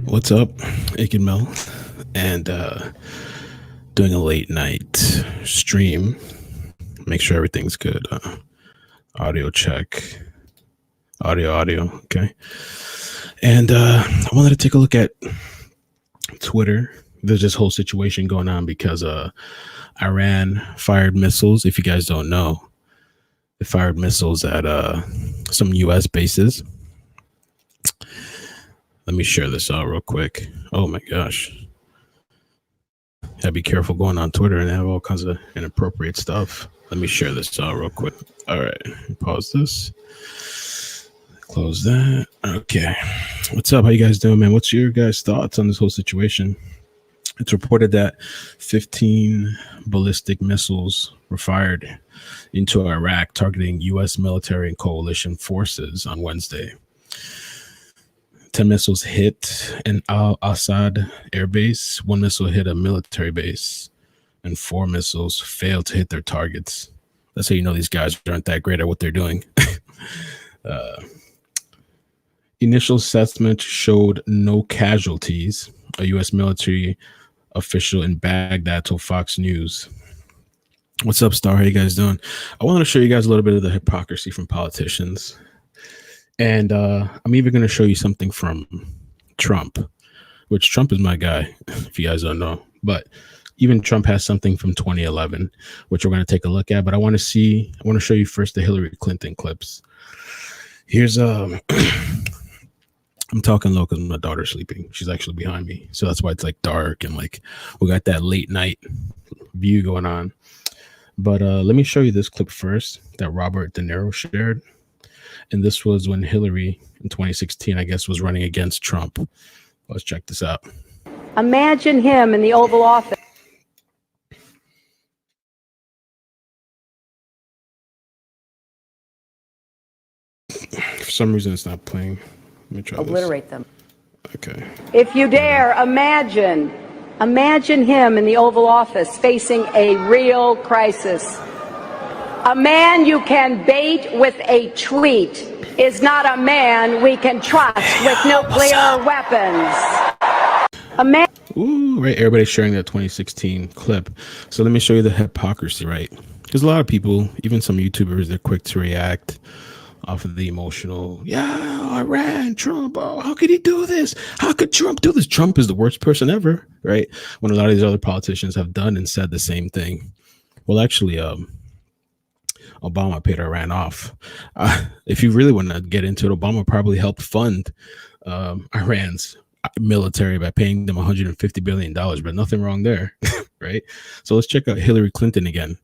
What's up, iCkEdMeL? And doing a late night stream. Make sure everything's good. Audio check. Audio. Okay. And I wanted to take a look at Twitter. There's this whole situation going on because Iran fired missiles. If you guys don't know, they fired missiles at some U.S. bases. Let me share this out real quick. Oh my gosh. Gotta be careful going on Twitter and have all kinds of inappropriate stuff. Let me share this out real quick. All right. Pause this. Close that. Okay. What's up? How you guys doing, man? What's your guys' thoughts on this whole situation? It's reported that 15 ballistic missiles were fired into Iraq, targeting U.S. military and coalition forces on Wednesday. 10 missiles hit an al-Assad air base, 1 missile hit a military base, and 4 missiles failed to hit their targets. That's how you know these guys aren't that great at what they're doing. Initial assessment showed no casualties, a U.S. military official in Baghdad told Fox News. What's up, Star? How you guys doing? I want to show you guys a little bit of the hypocrisy from politicians. And I'm even going to show you something from Trump, which Trump is my guy, if you guys don't know. But even Trump has something from 2011, which we're going to take a look at. But I want to show you first the Hillary Clinton clips. Here's I'm talking low because my daughter's sleeping. She's actually behind me. So that's why it's like dark and like we got that late night view going on. But let me show you this clip first that Robert De Niro shared. And this was when Hillary in 2016, I guess, was running against Trump. Let's check this out. Imagine him in the Oval Office. For some reason, it's not playing. Let me try Obliterate them. Okay. If you dare, imagine him in the Oval Office facing a real crisis. A man you can bait with a tweet is not a man we can trust with nuclear weapons. A man. Ooh, right. Everybody's sharing that 2016 clip. So let me show you the hypocrisy, right? Because a lot of people, even some YouTubers, they're quick to react off of the emotional. Yeah, Iran, Trump. Oh, how could he do this? How could Trump do this? Trump is the worst person ever, right? When a lot of these other politicians have done and said the same thing. Well, actually, Obama paid Iran off. If you really want to get into it, Obama probably helped fund Iran's military by paying them $150 billion, but nothing wrong there, right? So let's check out Hillary Clinton again.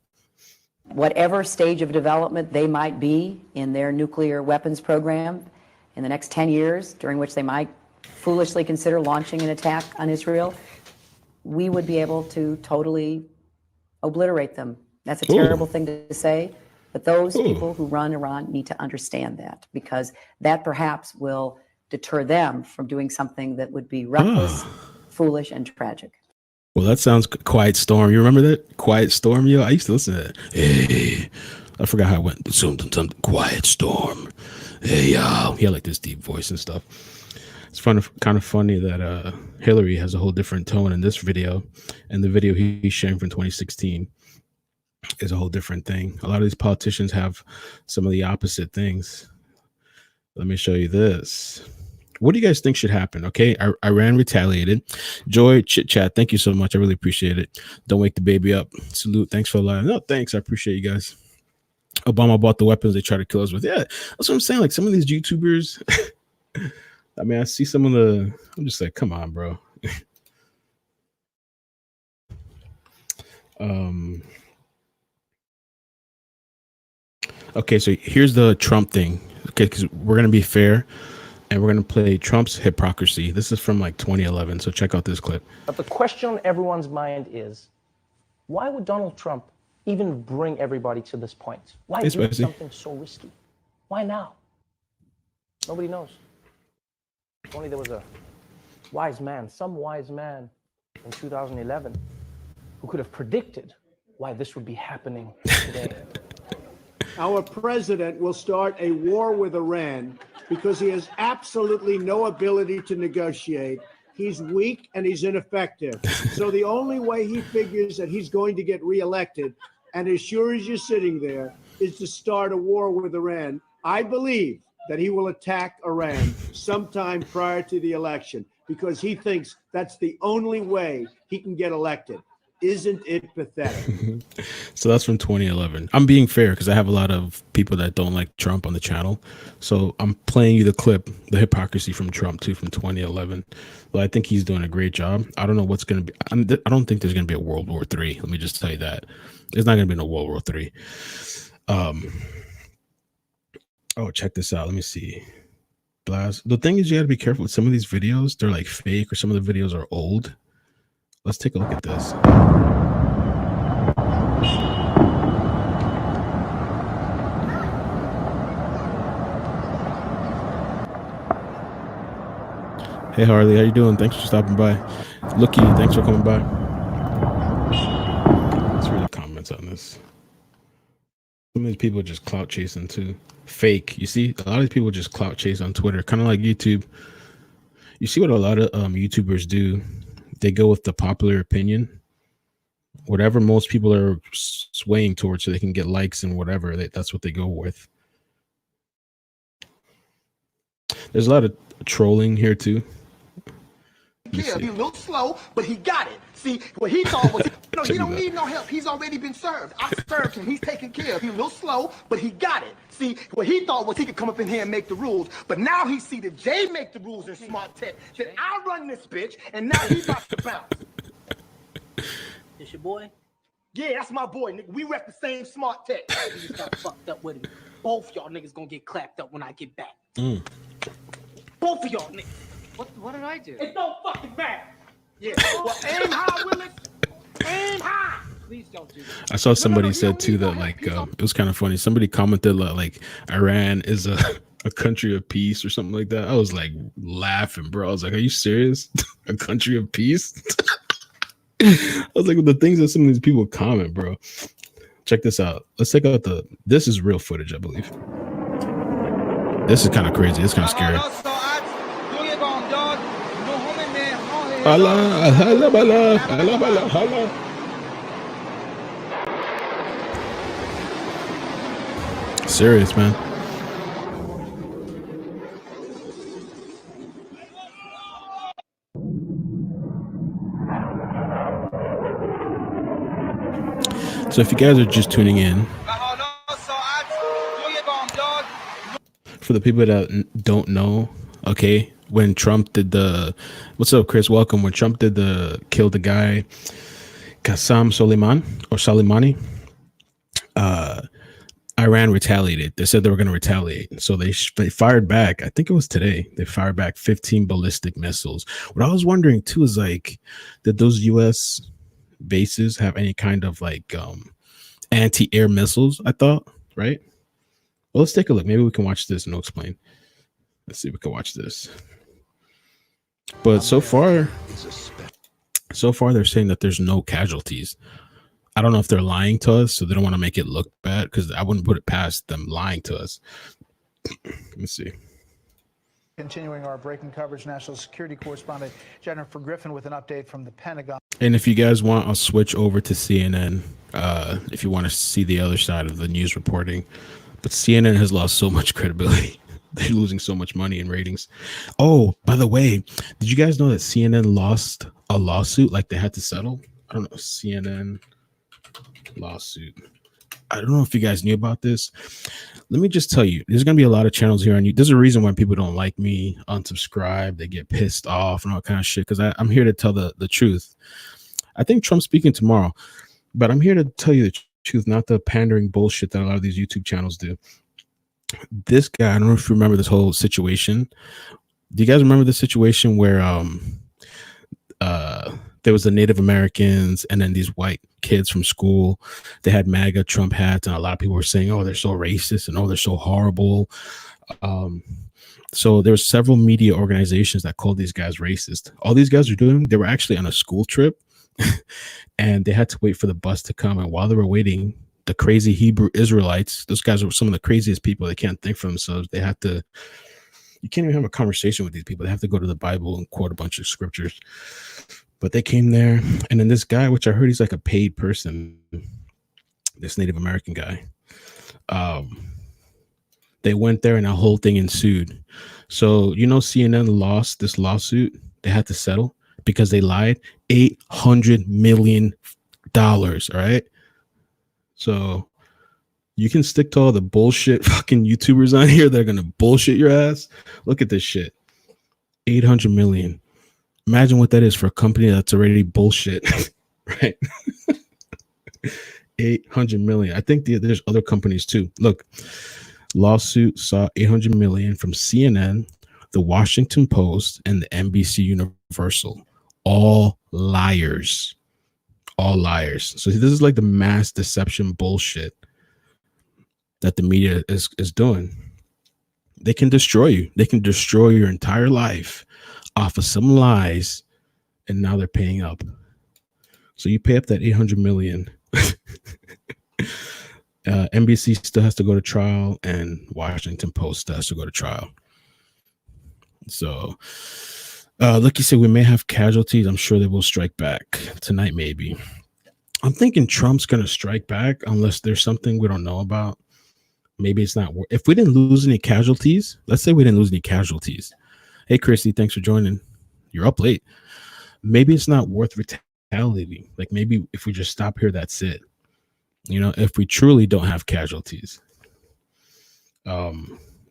Whatever stage of development they might be in their nuclear weapons program in the next 10 years, during which they might foolishly consider launching an attack on Israel, we would be able to totally obliterate them. That's a terrible thing to say. But those people who run Iran need to understand that, because that perhaps will deter them from doing something that would be reckless, foolish, and tragic. Well, that sounds Quiet Storm. You remember that? Quiet Storm, yo? I used to listen to that. Hey, I forgot how it went. Something Quiet Storm. Hey, y'all. He had like this deep voice and stuff. It's kind of funny that Hillary has a whole different tone in this video, and the video he's sharing from 2016 is a whole different thing. A lot of these politicians have some of the opposite things. Let me show you this. What do you guys think should happen? Okay, Iran retaliated. Joy Chit Chat, thank you so much. I really appreciate it. Don't wake the baby up. Salute. Thanks for the live. No, thanks. I appreciate you guys. Obama bought the weapons they try to kill us with. Yeah, that's what I'm saying. Like some of these YouTubers, I mean, I see some of the. I'm just like, come on, bro. Okay, so here's the Trump thing. Okay, because we're gonna be fair, and we're gonna play Trump's hypocrisy. This is from like 2011. So check out this clip. But the question on everyone's mind is, why would Donald Trump even bring everybody to this point? Why do something so risky? Why now? Nobody knows. If only there was a wise man, some wise man in 2011 who could have predicted why this would be happening today. Our president will start a war with Iran because he has absolutely no ability to negotiate he's weak and he's ineffective. So the only way he figures that he's going to get reelected, and as sure as you're sitting there, is to start a war with Iran. I believe that he will attack Iran sometime prior to the election because he thinks that's the only way he can get elected. Isn't it pathetic? So that's from 2011. I'm being fair because I have a lot of people that don't like Trump on the channel. So I'm playing you the clip, the hypocrisy from Trump too, from 2011. Well, I think he's doing a great job. I don't know what's going to be. I don't think there's going to be a World War III. Let me just tell you that. There's not going to be no World War III. Oh, check this out. Let me see. Blast. The thing is, you got to be careful with some of these videos. They're like fake, or some of the videos are old. Let's take a look at this. Hey Harley, how you doing? Thanks for stopping by. Looky, thanks for coming by. Let's read the comments on this. Some of these people just clout chasing too. Fake. You see, a lot of these people just clout chase on Twitter, kind of like YouTube. You see what a lot of YouTubers do? They go with the popular opinion, whatever most people are swaying towards, so they can get likes and whatever. That's what they go with. There's a lot of trolling here too. He a little slow, but he got it. See, what he thought was, no, he don't need no help. He's already been served. I served him. He's taken care of. He's a little slow, but he got it. See, what he thought was he could come up in here and make the rules, but now he see that Jay make the rules in smart tech. That I run this bitch, and now he's about to bounce. This your boy? Yeah, that's my boy, nigga. We rep the same smart tech. You just got fucked up with him. Both y'all niggas gonna get clapped up when I get back. Both of y'all niggas. What did I do? It don't fucking matter. Yeah. Well, aim high, Willis. Aim high. Please don't do that. I saw somebody said too that like it was kind of funny. Somebody commented like Iran is a country of peace or something like that. I was like laughing, bro. I was like, are you serious? A country of peace? I was like, the things that some of these people comment, bro. Check this out. Let's take out this is real footage, I believe. This is kind of crazy. It's kind of scary. Allah, Allah, Allah, Allah, Allah. Serious, man. So if you guys are just tuning in, for the people that don't know, okay, when Trump did what's up, Chris? Welcome. When Trump killed the guy, Qasem Soleimani, Iran retaliated. They said they were going to retaliate. So they fired back. I think it was today. They fired back 15 ballistic missiles. What I was wondering too is like, did those U.S. bases have any kind of like anti-air missiles? I thought, right? Well, let's take a look. Maybe we can watch this and I'll explain. Let's see if we can watch this. But so far they're saying that there's no casualties. I don't know if they're lying to us, so they don't want to make it look bad, because I wouldn't put it past them lying to us. Let me see. Continuing our breaking coverage, national security correspondent Jennifer Griffin with an update from the Pentagon. And if you guys want, I'll switch over to CNN if you want to see the other side of the news reporting. But CNN has lost so much credibility. They're losing so much money in ratings. Oh, by the way, did you guys know that CNN lost a lawsuit? Like they had to settle? I don't know. CNN lawsuit. I don't know if you guys knew about this. Let me just tell you, there's going to be a lot of channels here on you. There's a reason why people don't like me, unsubscribe, they get pissed off and all kind of shit, because I'm here to tell the truth. I think Trump's speaking tomorrow, but I'm here to tell you the truth, not the pandering bullshit that a lot of these YouTube channels do. This guy, I don't know if you remember this whole situation. Do you guys remember the situation where there was the Native Americans and then these white kids from school? They had MAGA Trump hats, and a lot of people were saying, oh, they're so racist and oh, they're so horrible. So there were several media organizations that called these guys racist. All these guys were doing, they were actually on a school trip and they had to wait for the bus to come. And while they were waiting, the crazy Hebrew Israelites, those guys were some of the craziest people. They can't think for themselves. You You can't even have a conversation with these people. They have to go to the Bible and quote a bunch of scriptures. But they came there, and then this guy, which I heard he's like a paid person, this Native American guy, they went there and the whole thing ensued. So, CNN lost this lawsuit. They had to settle because they lied. $800 million. All right. So you can stick to all the bullshit fucking YouTubers on here that are going to bullshit your ass. Look at this shit. 800 million. Imagine what that is for a company that's already bullshit, right? 800 million. I think there's other companies too. Look, lawsuit saw 800 million from CNN, the Washington Post, and the NBC Universal. All liars. All liars. So this is like the mass deception bullshit that the media is doing. They can destroy you. They can destroy your entire life off of some lies, and now they're paying up. So you pay up that 800 million. NBC still has to go to trial, and Washington Post still has to go to trial. So, like you said, we may have casualties. I'm sure they will strike back tonight, maybe. I'm thinking Trump's going to strike back unless there's something we don't know about. Maybe it's not. If we didn't lose any casualties, let's say we didn't lose any casualties. Hey, Christy, thanks for joining. You're up late. Maybe it's not worth retaliating. Like maybe if we just stop here, that's it. If we truly don't have casualties. Let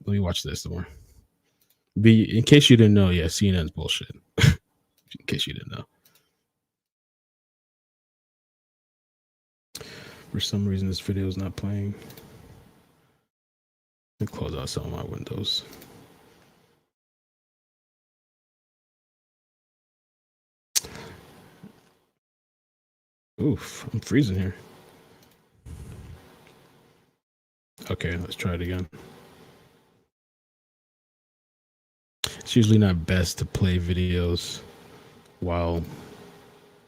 me watch this more. In case you didn't know, yeah, CNN's bullshit. In case you didn't know. For some reason, this video is not playing. Let me close out some of my windows. Oof, I'm freezing here. Okay, let's try it again. It's usually not best to play videos while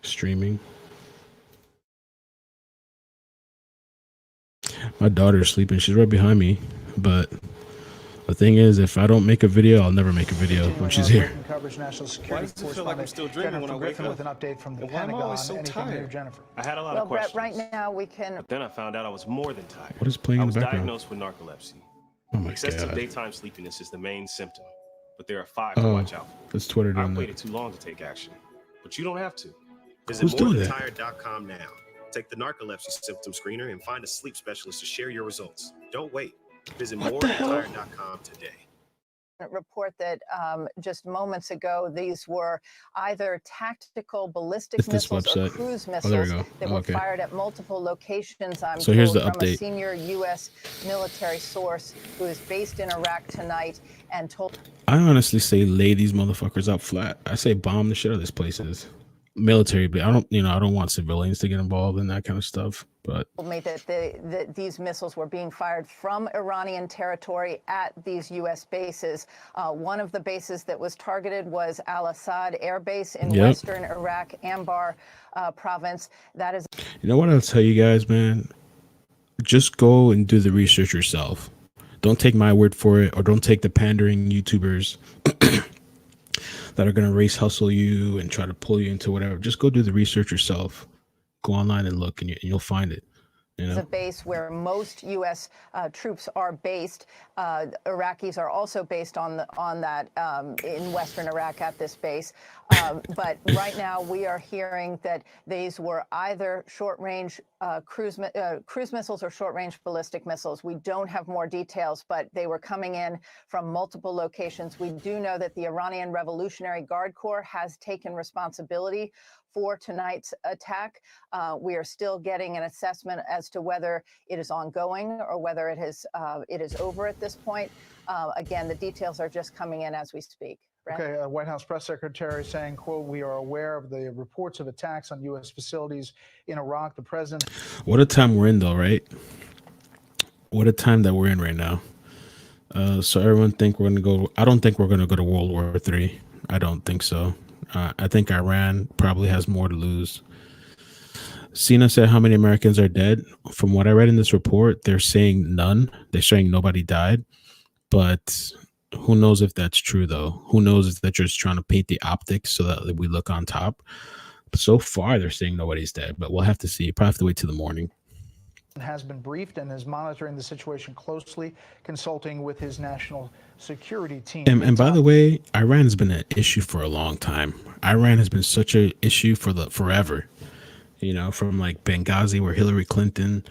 streaming. My daughter's sleeping. She's right behind me. But the thing is, if I don't make a video, I'll never make a video when she's here. Coverage, National Security Why does it feel like I'm still dreaming when I wake up? With an update from the And why am I Pentagon. always so Anything new, tired? Jennifer? I had a lot of questions. Brett, right now we can. But then I found out I was more than tired. What is playing I in was the background? diagnosed with narcolepsy. Oh my Excessive God. daytime sleepiness is the main symptom, but there are 5 to Oh, watch out for. that's Twitter I doing waited that. too long to take action, but you don't have to. Visit Who's doing that? morethantired.com now. Take the narcolepsy symptom screener and find a sleep specialist to share your results. Don't wait. Visit What the hell? morethantired.com today. Report that just moments ago, these were either tactical ballistic It's this missiles or website. cruise Oh, there we missiles go. that Oh, were okay. fired at multiple locations. I'm So here's told the from a update. senior U.S. military source who is based in Iraq tonight and told. I honestly say lay these motherfuckers up flat. I say bomb the shit out of these places. Military, but I don't want civilians to get involved in that kind of stuff. But Told me that these missiles were being fired from Iranian territory at these U.S. bases. One of the bases that was targeted was Al-Assad Air Base in Yep. western Iraq, Anbar province. That is. you know what I'll tell you guys, man? Just go and do the research yourself. Don't take my word for it, or don't take the pandering YouTubers that are going to race hustle you and try to pull you into whatever. Just go do the research yourself. Go online and look, and you'll find it. Is a base where most U.S. troops are based. Iraqis are also based on that in western Iraq at this base. But right now we are hearing that these were either short-range cruise missiles or short-range ballistic missiles. We don't have more details, but they were coming in from multiple locations. We do know that the Iranian Revolutionary Guard Corps has taken responsibility for tonight's attack. We are still getting an assessment as to whether it is ongoing or whether it is over at this point. Again, the details are just coming in as we speak. Brent? Okay, White House press secretary saying, quote, "We are aware of the reports of attacks on U.S. facilities in Iraq." The president. What a time we're in, though, right? What a time that we're in right now. So everyone think we're going to go. I don't think we're going to go to World War III. I don't think so. I think Iran probably has more to lose. Cena said how many Americans are dead. From what I read in this report, they're saying none. They're saying nobody died. But Who knows if that's true though? Who knows if they're just trying to paint the optics so that we look on top? But so far, they're saying nobody's dead, but we'll have to see. Probably have to wait till the morning. Has been briefed and is monitoring the situation closely, consulting with his national security team. And by the way, Iran has been an issue for a long time. Iran has been such an issue for forever. You know, from like Benghazi, where Hillary Clinton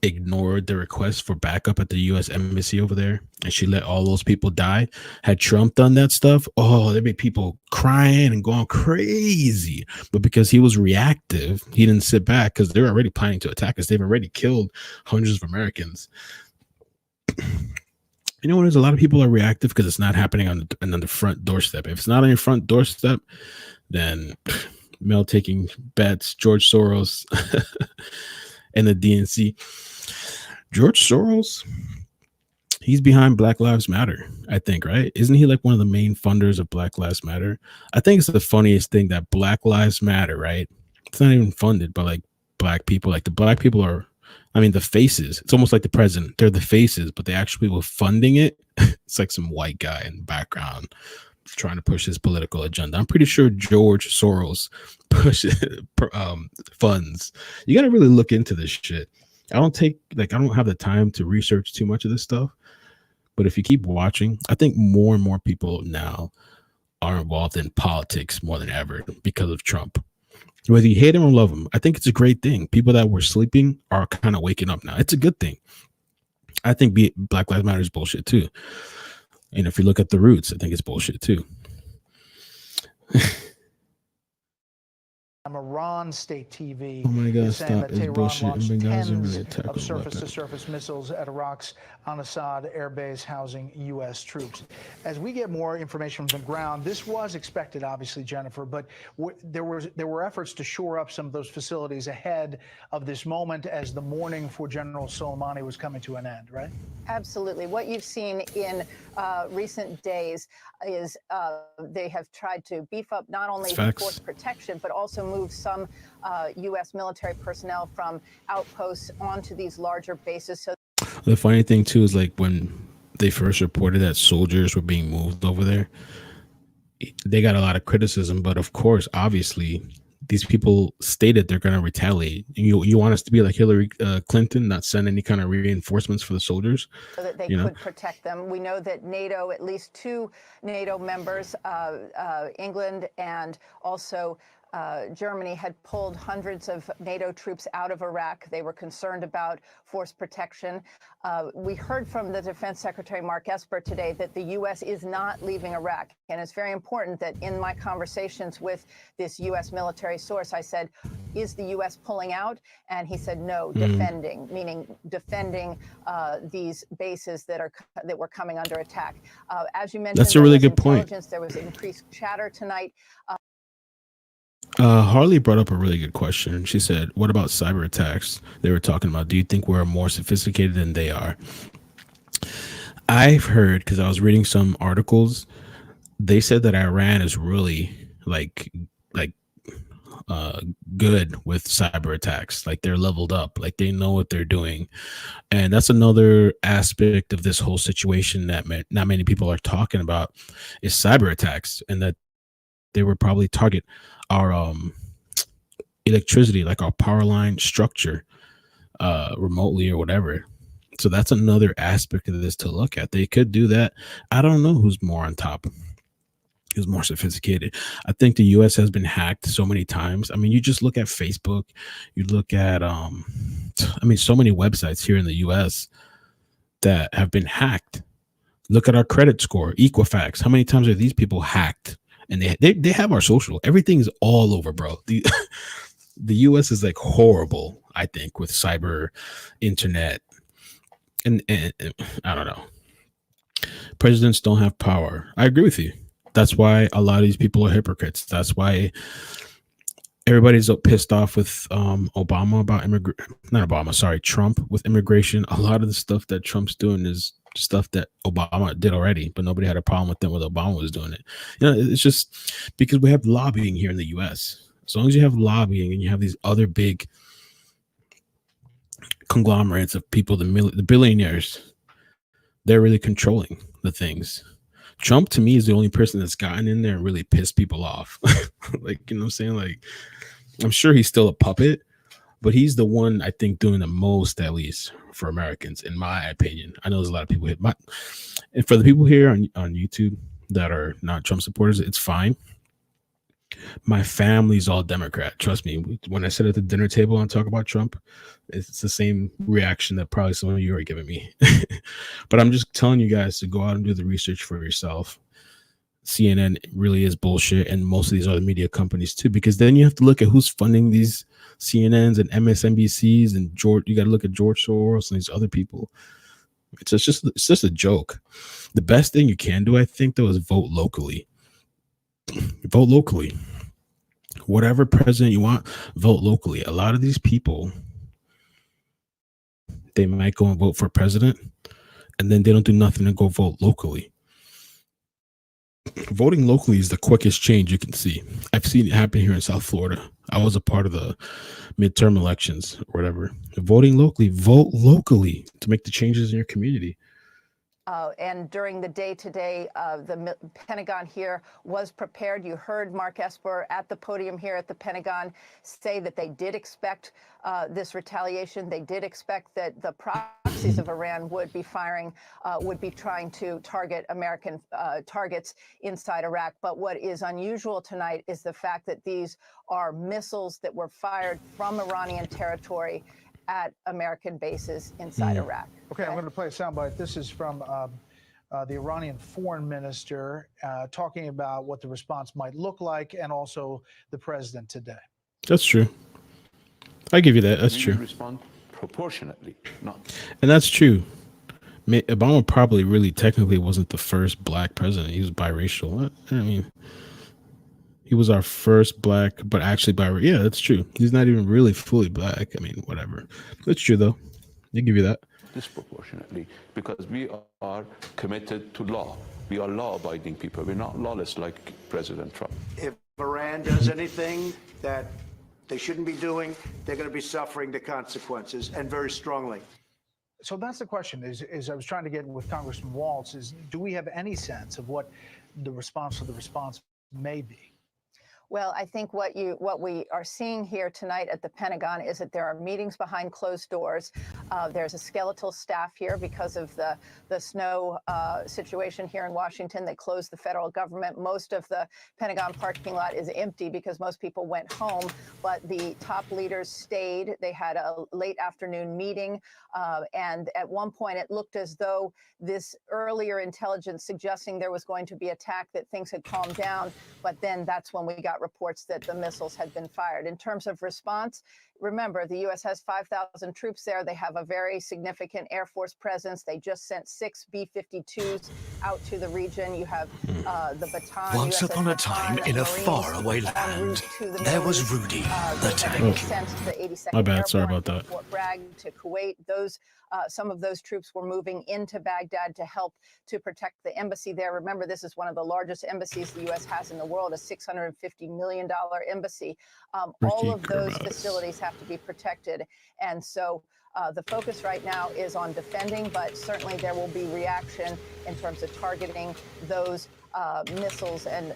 ignored the request for backup at the U.S. embassy over there, and she let all those people die. Had Trump done that stuff, oh, there'd be people crying and going crazy. But because he was reactive, he didn't sit back because they were already planning to attack us. They've already killed hundreds of Americans. You know, there's a lot of people are reactive because it's not happening on the front doorstep. If it's not on your front doorstep, then Mel taking bets, George Soros, and the DNC. George Soros, he's behind Black Lives Matter, I think, right? Isn't he like one of the main funders of Black Lives Matter? I think it's the funniest thing that Black Lives Matter, right? It's not even funded by like black people. Like the black people are, I mean, the faces. It's almost like the president. They're the faces, but the actual people funding it, it's like some white guy in the background trying to push his political agenda. I'm pretty sure George Soros pushes funds. You got to really look into this shit. I don't have the time to research too much of this stuff, but if you keep watching, I think more and more people now are involved in politics more than ever because of Trump. Whether you hate him or love him, I think it's a great thing. People that were sleeping are kind of waking up now. It's a good thing. I think Black Lives Matter is bullshit too. And if you look at the roots, I think it's bullshit too. Iran State TV. Oh my God, is saying stop. that It's Tehran bullshit. launched And Benghazi tens really attacked of them like that. surface-to-surface missiles at Iraq's Al-Assad air base housing U.S. troops. As we get more information from the ground, this was expected, obviously, Jennifer, but there were efforts to shore up some of those facilities ahead of this moment as the mourning for General Soleimani was coming to an end, right? Absolutely. What you've seen in recent days is they have tried to beef up not only force protection, but also move some U.S. military personnel from outposts onto these larger bases. So the funny thing too is like when they first reported that soldiers were being moved over there, they got a lot of criticism. But of course, obviously, these people stated they're going to retaliate. You want us to be like Hillary Clinton, not send any kind of reinforcements for the soldiers, so that they could protect them. We know that NATO, at least 2 NATO members, England and also Germany, had pulled hundreds of NATO troops out of Iraq. They were concerned about force protection. We heard from the Defense Secretary Mark Esper today that the U.S. is not leaving Iraq. And it's very important that in my conversations with this U.S. military source, I said, is the U.S. pulling out? And he said, no, defending, meaning defending these bases that were coming under attack. As you mentioned, that's a really good point. There was increased chatter tonight. Harley brought up a really good question. She said, what about cyber attacks they were talking about? Do you think we're more sophisticated than they are? I've heard, because I was reading some articles, they said that Iran is really good with cyber attacks. Like they're leveled up, like they know what they're doing. And that's another aspect of this whole situation that not many people are talking about is cyber attacks, and that they would probably target our electricity, like our power line structure, remotely or whatever. So that's another aspect of this to look at. They could do that. I don't know who's more on top, who's more sophisticated. I think the US has been hacked so many times. I mean, you just look at Facebook, you look at so many websites here in the US that have been hacked. Look at our credit score, Equifax. How many times are these people hacked? And they have our social. Everything's all over, bro. The US is like horrible, I think, with cyber, internet, and I don't know. Presidents don't have power. I agree with you. That's why a lot of these people are hypocrites. That's why everybody's so pissed off with Obama about Trump with immigration. A lot of the stuff that Trump's doing is stuff that Obama did already, but nobody had a problem with them when Obama was doing it. It's just because we have lobbying here in the US. As long as you have lobbying and you have these other big conglomerates of people, the billionaires, they're really controlling the things. Trump to me is the only person that's gotten in there and really pissed people off. Like, you know what I'm saying? Like, I'm sure he's still a puppet, but he's the one I think doing the most, at least for Americans, in my opinion. I know there's a lot of people here, and for the people here on YouTube that are not Trump supporters, it's fine. My family's all Democrat. Trust me. When I sit at the dinner table and talk about Trump, it's the same reaction that probably some of you are giving me. But I'm just telling you guys to go out and do the research for yourself. CNN really is bullshit, and most of these other media companies too, because then you have to look at who's funding these CNNs and MSNBCs, and you got to look at George Soros and these other people. It's just a joke. The best thing you can do, I think, though, is vote locally. Vote locally. Whatever president you want, vote locally. A lot of these people, they might go and vote for president, and then they don't do nothing and go vote locally. Voting locally is the quickest change you can see. I've seen it happen here in South Florida. I was a part of the midterm elections or whatever. Voting locally, vote locally to make the changes in your community. And during the day today, the Pentagon here was prepared. You heard Mark Esper at the podium here at the Pentagon say that they did expect this retaliation. They did expect that the proxies of Iran would be trying to target American targets inside Iraq. But what is unusual tonight is the fact that these are missiles that were fired from Iranian territory at American bases inside Iraq. Okay, I'm going to play a soundbite. This is from the Iranian foreign minister talking about what the response might look like, and also the president today. That's true. I give you that. That's true. Respond proportionately, not. And that's true. Obama probably really technically wasn't the first black president. He was biracial. I mean, he was our first black, but actually biracial. Yeah, that's true. He's not even really fully black. I mean, whatever. That's true, though. I give you that. Disproportionately, because we are committed to law. We are law-abiding people. We're not lawless like President Trump. If Iran does anything that they shouldn't be doing, they're going to be suffering the consequences, and very strongly. So that's the question, is I was trying to get with Congressman Waltz, is do we have any sense of what the response may be? Well, I think what we are seeing here tonight at the Pentagon is that there are meetings behind closed doors. There's a skeletal staff here because of the snow situation here in Washington that closed the federal government. Most of the Pentagon parking lot is empty because most people went home, but the top leaders stayed. They had a late afternoon meeting, and at one point it looked as though this earlier intelligence suggesting there was going to be attack, that things had calmed down, but then that's when we got reports that the missiles had been fired. In terms of response, remember, the U.S. has 5,000 troops there. They have a very significant Air Force presence. They just sent 6 B-52s out to the region. You have the Bataan. Once upon a time, in a faraway land, there was Rudy, the tank. Sent the 82nd My bad. Sorry about that. Fort Bragg to Kuwait. Some of those troops were moving into Baghdad to help to protect the embassy there. Remember, this is one of the largest embassies the U.S. has in the world, a $650 million embassy. All of those facilities have to be protected. And so the focus right now is on defending, but certainly there will be reaction in terms of targeting those missiles and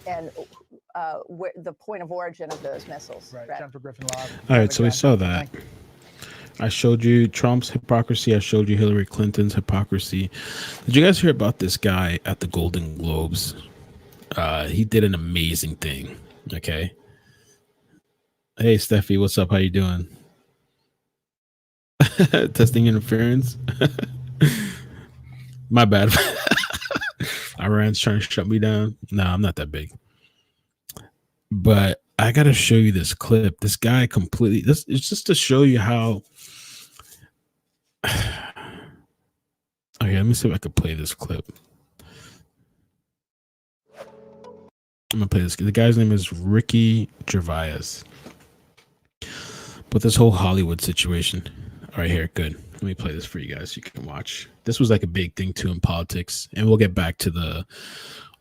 the point of origin of those missiles. Right, Jennifer Griffin-Love. All right, so we saw that. I showed you Trump's hypocrisy. I showed you Hillary Clinton's hypocrisy. Did you guys hear about this guy at the Golden Globes? He did an amazing thing. Okay. Hey, Steffi, what's up? How you doing? Testing interference. My bad. Iran's trying to shut me down. No, I'm not that big. But I got to show you this clip. This guy it's just to show you how. Okay, let me see if I could play this clip. I'm gonna play this. The guy's name is Ricky Gervais. But this whole Hollywood situation. All right, here, good. Let me play this for you guys so you can watch. This was like a big thing too in politics, and we'll get back to the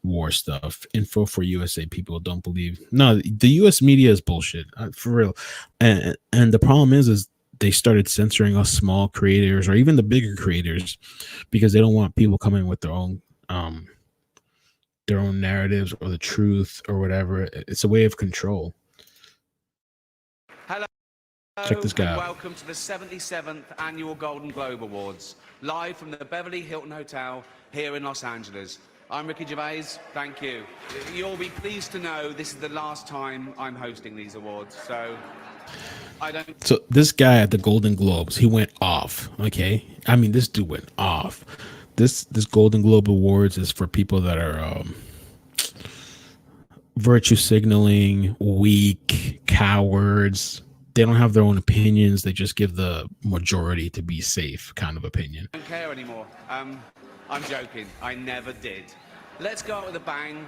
war stuff. Info for USA people don't believe. No, the US media is bullshit, for real. And the problem is they started censoring us small creators or even the bigger creators because they don't want people coming with their own their own narratives or the truth or whatever. It's a way of control. Hello. Check this guy and out. Welcome to the 77th Annual Golden Globe Awards, live from the Beverly Hilton Hotel here in Los Angeles. I'm Ricky Gervais. Thank you. You'll be pleased to know this is the last time I'm hosting these awards, so I don't... So this guy at the Golden Globes, he went off, okay? I mean, this dude went off. This Golden Globe Awards is for people that are virtue signaling, weak, cowards. They don't have their own opinions. They just give the majority to be safe kind of opinion. I don't care anymore. I'm joking. I never did. Let's go out with a bang.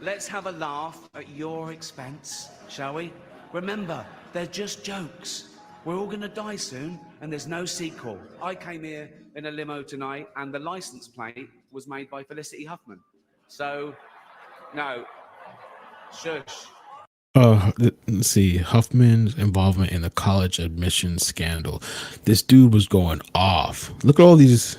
Let's have a laugh at your expense, shall we? Remember, they're just jokes. We're all going to die soon, and there's no sequel. I came here in a limo tonight, and the license plate was made by Felicity Huffman. So, no. Shush. Let's see. Huffman's involvement in the college admissions scandal. This dude was going off. Look at all these...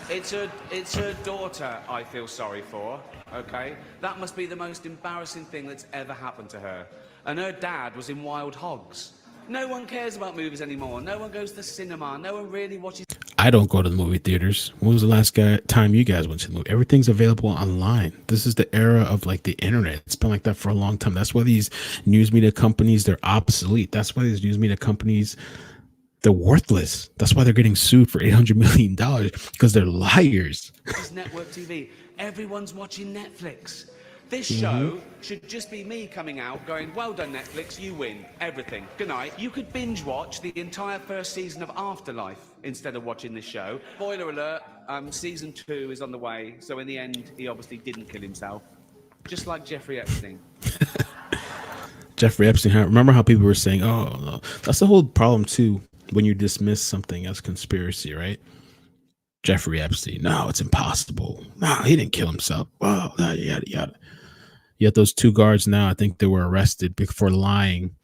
It's her daughter I feel sorry for, okay? That must be the most embarrassing thing that's ever happened to her. And her dad was in Wild Hogs. No one cares about movies anymore. No one goes to the cinema. No one really watches... I don't go to the movie theaters. When was the last time you guys went to the movie? Everything's available online. This is the era of like the internet. It's been like that for a long time. That's why these news media companies, they're obsolete. That's why these news media companies... they're worthless. That's why they're getting sued for $800 million, because they're liars. Network TV. Everyone's watching Netflix. This show should just be me coming out going, well done, Netflix, you win everything. Good night. You could binge watch the entire first season of Afterlife instead of watching this show. Spoiler alert, season 2 is on the way. So in the end, he obviously didn't kill himself. Just like Jeffrey Epstein. Jeffrey Epstein, remember how people were saying, oh, no. That's the whole problem too. When you dismiss something as conspiracy, right? Jeffrey Epstein, no, it's impossible. No, he didn't kill himself. Oh, yada, yada. Yet those 2 guards now, I think they were arrested for lying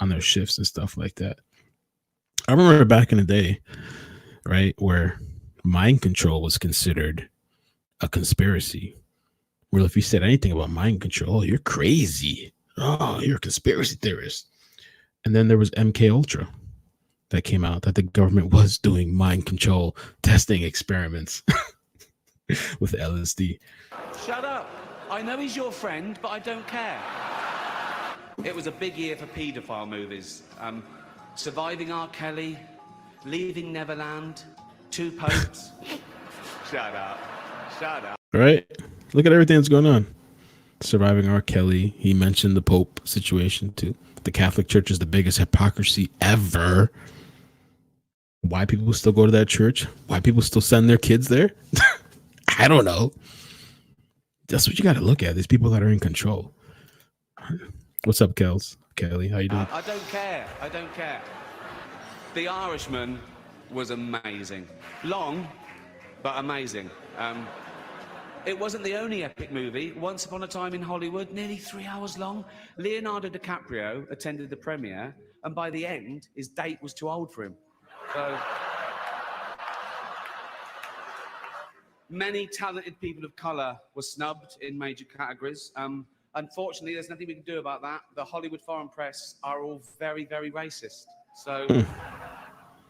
on their shifts and stuff like that. I remember back in the day, right, where mind control was considered a conspiracy. Well, if you said anything about mind control, oh, you're crazy. Oh, you're a conspiracy theorist. And then there was MK Ultra. That came out that the government was doing mind control testing experiments with LSD. Shut up. I know he's your friend, but I don't care. It was a big year for paedophile movies. Surviving R. Kelly, Leaving Neverland, 2 Popes. Shut up. Shut up. Right? Look at everything that's going on. Surviving R. Kelly. He mentioned the Pope situation too. The Catholic Church is the biggest hypocrisy ever. Why people still go to that church? Why people still send their kids there? I don't know. That's what you got to look at. These people that are in control. What's up, Kelly? How you doing? I don't care. I don't care. The Irishman was amazing. Long, but amazing. It wasn't the only epic movie. Once Upon a Time in Hollywood, nearly 3 hours long. Leonardo DiCaprio attended the premiere, and by the end, his date was too old for him. So, many talented people of color were snubbed in major categories. Unfortunately, there's nothing we can do about that. The Hollywood foreign press are all very, very racist. So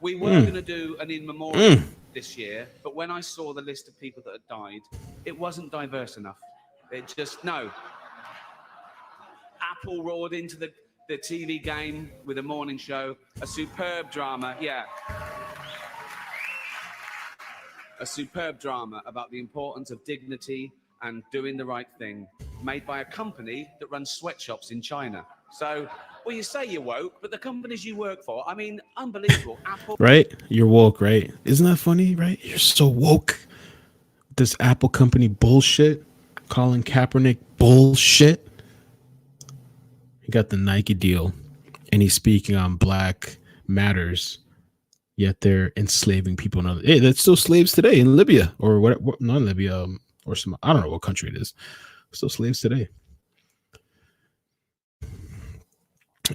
we were going to do an in memoriam this year, but when I saw the list of people that had died, it wasn't diverse enough. It just, no. Apple roared into the TV game with a morning show, a superb drama, a superb drama about the importance of dignity and doing the right thing, made by a company that runs sweatshops in China. So, well, you say you're woke, but the companies you work for, I mean, unbelievable. Apple, right? You're woke, right? Isn't that funny, right? You're so woke. This Apple company bullshit, Colin Kaepernick bullshit. He got the Nike deal, and he's speaking on Black Matters, yet they're enslaving people. Hey, that's still slaves today in Libya, or what not Libya, or some, I don't know what country it is. Still slaves today.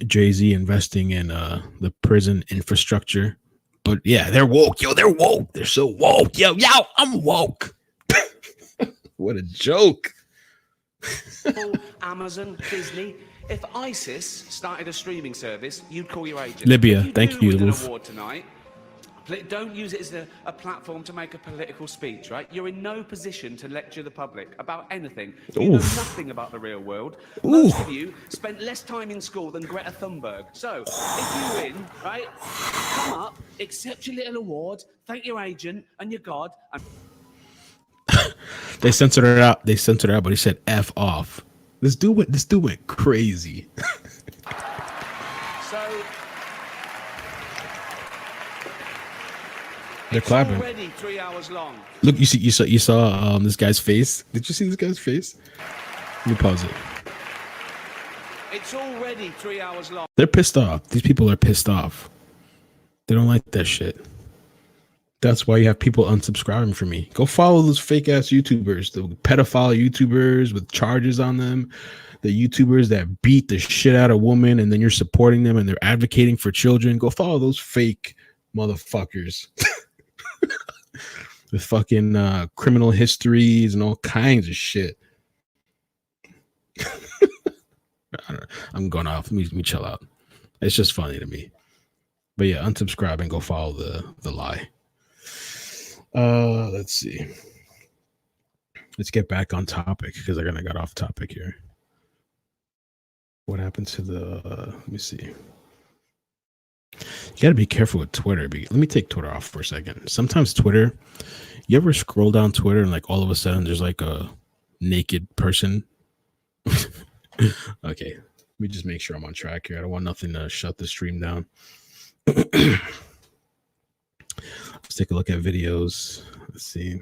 Jay-Z investing in the prison infrastructure. But yeah, they're woke. Yo, they're woke. They're so woke. Yo, I'm woke. What a joke. Amazon, Disney. If ISIS started a streaming service, you'd call your agent. Libya, If you thank do you, win an Wolf. award tonight, don't use it as a platform to make a political speech, right? You're in no position to lecture the public about anything. You know Oof. nothing about the real world. Oof. Most of you spent less time in school than Greta Thunberg. So, if you win, right, come up, accept your little award, thank your agent and your God, and They censored it out. But he said F off. This dude went crazy. so They're it's clapping. already 3 hours long. Look, you saw this guy's face. Did you see this guy's face? Let me pause it. It's already 3 hours long. They're pissed off. These people are pissed off. They don't like that shit. That's why you have people unsubscribing from me. Go follow those fake ass YouTubers, the pedophile YouTubers with charges on them, the YouTubers that beat the shit out of women, and then you're supporting them and they're advocating for children. Go follow those fake motherfuckers with fucking criminal histories and all kinds of shit. I'm going off. Let me chill out. It's just funny to me. But yeah, unsubscribe and go follow the lie. Let's see. Let's get back on topic because I kind of got off topic here. What happened to the? Let me see. You got to be careful with Twitter. Let me take Twitter off for a second. Sometimes Twitter, you ever scroll down Twitter and like all of a sudden there's like a naked person. Okay, let me just make sure I'm on track here. I don't want nothing to shut the stream down. Let's take a look at videos. Let's see.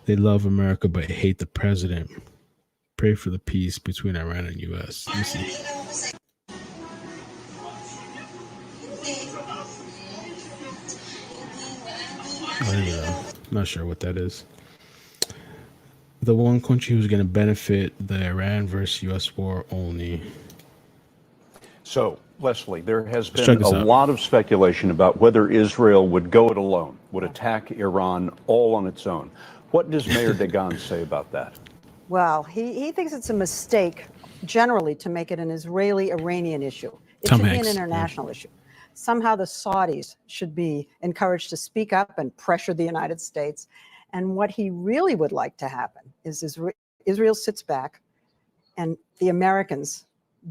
They love America but hate the president. Pray for the peace between Iran and U.S. Let me see. Not sure what that is. The one country who's going to benefit the Iran versus U.S. war only. So, Leslie, there has been a lot of speculation about whether Israel would go it alone, would attack Iran all on its own. What does Mayor Dagan say about that? Well, he thinks it's a mistake generally to make it an Israeli-Iranian issue. It should be an international issue. Somehow the Saudis should be encouraged to speak up and pressure the United States. And what he really would like to happen is Israel sits back and the Americans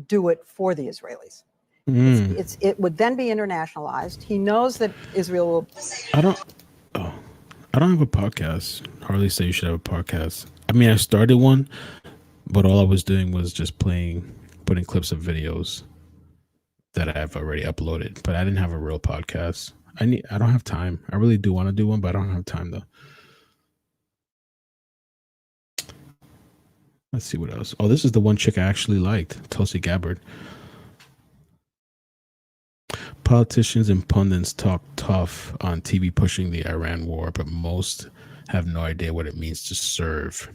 do it for the Israelis. It would then be internationalized. He knows that Israel will. I don't have a podcast. Harley said you should have a podcast. I mean, I started one, but all I was doing was just putting clips of videos that I've already uploaded. But I didn't have a real podcast. I don't have time. I really do want to do one, but I don't have time though. Let's see what else. Oh, this is the one chick I actually liked, Tulsi Gabbard. Politicians and pundits talk tough on TV pushing the Iran war, but most have no idea what it means to serve.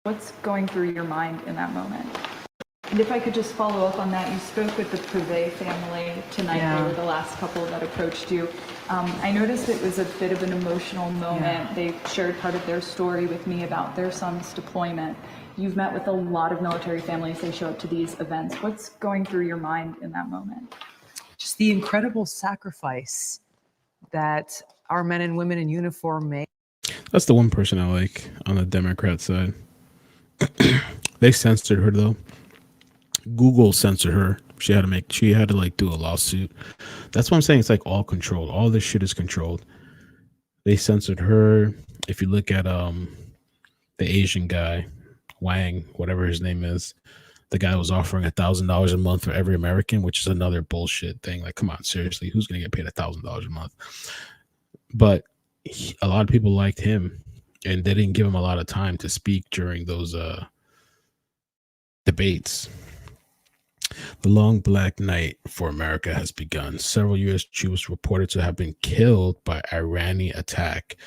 What's going through your mind in that moment? And if I could just follow up on that, you spoke with the Privé family tonight. Yeah. They were the last couple that approached you. I noticed it was a bit of an emotional moment. Yeah. They shared part of their story with me about their son's deployment. You've met with a lot of military families. They show up to these events. What's going through your mind in that moment? Just the incredible sacrifice that our men and women in uniform make. That's the one person I like on the Democrat side. They censored her though. Google censored her. She had to like do a lawsuit. That's what I'm saying. It's like all controlled. All this shit is controlled. They censored her. If you look at the Asian guy, Wang, whatever his name is, the guy was offering $1,000 a month for every American, which is another bullshit thing. Like, come on, seriously, who's gonna get paid $1,000 a month? But a lot of people liked him, and they didn't give him a lot of time to speak during those debates. The long black night for America has begun. Several U.S. Jews reported to have been killed by Iranian attack.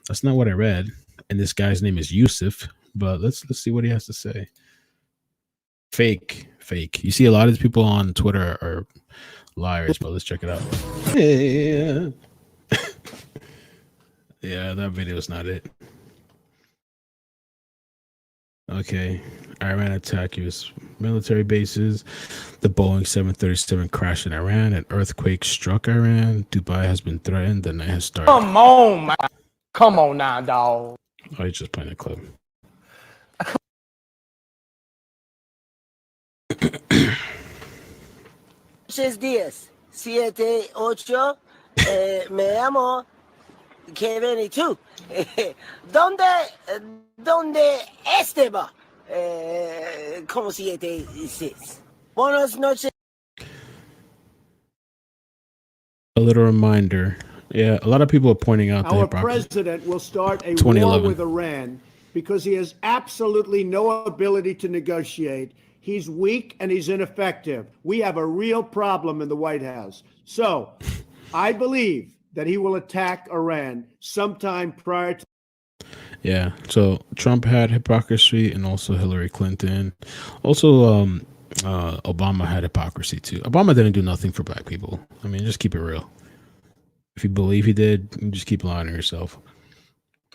That's not what I read. And this guy's name is Yusuf. But let's see what he has to say. Fake. You see a lot of these people on Twitter are liars, but let's check it out. Yeah. Yeah, that video is not it. Okay. Iran attack U.S. military bases. The Boeing 737 crashed in Iran. An earthquake struck Iran. Dubai has been threatened. The night has started. Come on, man. Come on now, dog. Oh, he's just playing a clip. días, 7, 8, me llamo Kevin y tú. ¿Dónde estaba? Como 7, 6. Buenas noches. A little reminder. Yeah, a lot of people are pointing out Our that president will start a war 2011. with Iran because he has absolutely no ability to negotiate. He's weak and he's ineffective. We have a real problem in the White House. So I believe that he will attack Iran sometime prior to. Yeah, so Trump had hypocrisy and also Hillary Clinton. Also, Obama had hypocrisy too. Obama didn't do nothing for black people. I mean, just keep it real. If you believe he did, you just keep lying to yourself.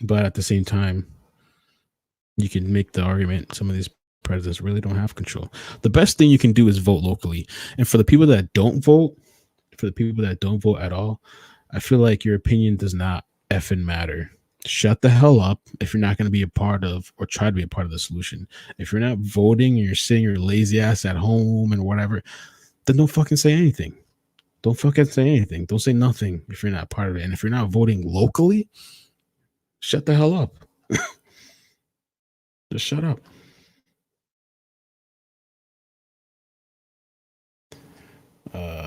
But at the same time, you can make the argument some of these presidents really don't have control. The best thing you can do is vote locally. And for the people that don't vote, at all, I feel like your opinion does not effing matter. Shut the hell up if you're not going to be a part of or try to be a part of the solution. If you're not voting and you're sitting your lazy ass at home and whatever, then don't fucking say anything. Don't fucking say anything. Don't say nothing if you're not part of it. And if you're not voting locally, shut the hell up. Just shut up.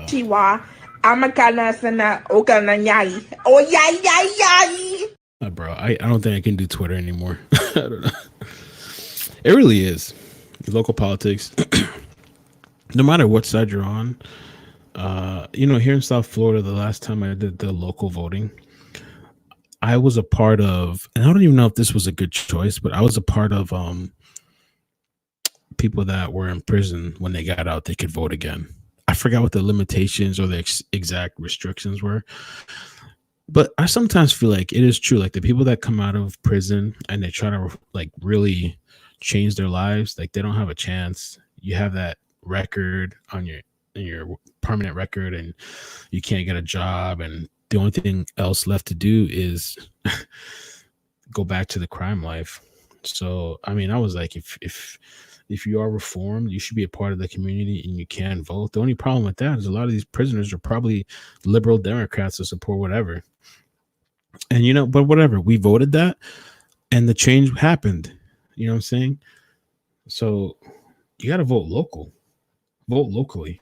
Chiwa, amakana sana okana nyai. Oh yai. Bro, I don't think I can do Twitter anymore. I don't know. It really is. Local politics. No matter what side you're on. Here in South Florida, the last time I did the local voting, I was a part of, and I don't even know if this was a good choice, but I was a part of people that were in prison. When they got out, they could vote again. I forgot what the limitations or the exact restrictions were. But I sometimes feel like it is true. Like the people that come out of prison and they try to like really change their lives, like they don't have a chance. You have that record on your permanent record and you can't get a job. And the only thing else left to do is go back to the crime life. So, I mean, I was like, if you are reformed, you should be a part of the community and you can vote. The only problem with that is a lot of these prisoners are probably liberal Democrats to support whatever. And, but whatever, we voted that and the change happened. You know what I'm saying? So you got to vote local. Vote locally.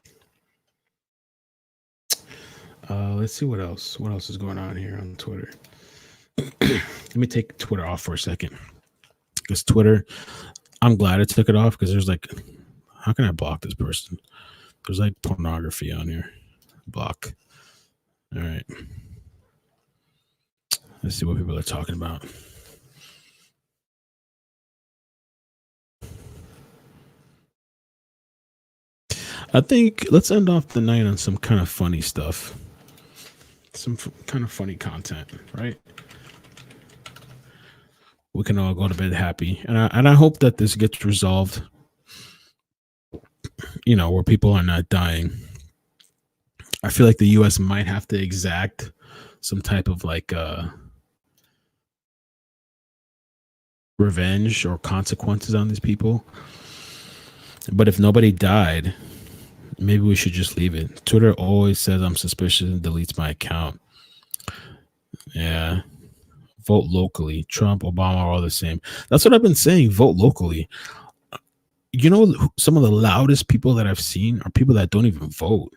Let's see what else. What else is going on here on Twitter? Let me take Twitter off for a second. Because Twitter, I'm glad I took it off because there's like, how can I block this person? There's like pornography on here. Block. All right. Let's see what people are talking about. I think let's end off the night on some kind of funny stuff. Some kind of funny content, right? We can all go to bed happy. And I hope that this gets resolved, where people are not dying. I feel like the U.S. might have to exact some type of like revenge or consequences on these people. But if nobody died, maybe we should just leave it. Twitter always says I'm suspicious and deletes my account. Yeah. Vote locally. Trump, Obama are all the same. That's what I've been saying. Vote locally. Some of the loudest people that I've seen are people that don't even vote.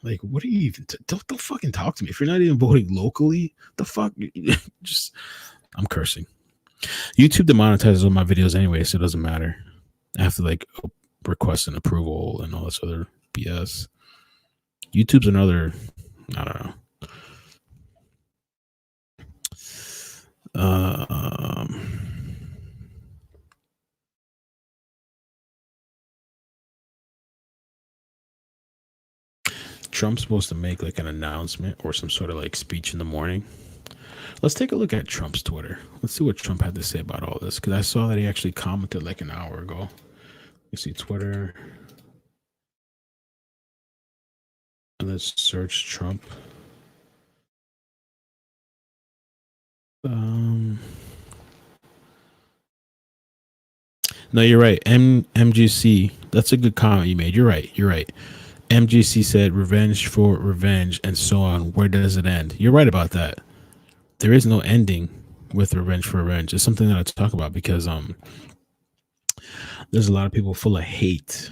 Like, what are you even? Don't fucking talk to me. If you're not even voting locally, the fuck? Just, I'm cursing. YouTube demonetizes all my videos anyway, so it doesn't matter. I have to like request an approval and all this other BS. YouTube's another, I don't know. Trump's supposed to make like an announcement or some sort of like speech in the morning. Let's take a look at Trump's Twitter. Let's see what Trump had to say about all this, because I saw that he actually commented like an hour ago. You see Twitter. And let's search Trump. No, you're right. MGC. That's a good comment you made. You're right. You're right. MGC said revenge for revenge and so on. Where does it end? You're right about that. There is no ending with revenge for revenge. It's something that I talk about because there's a lot of people full of hate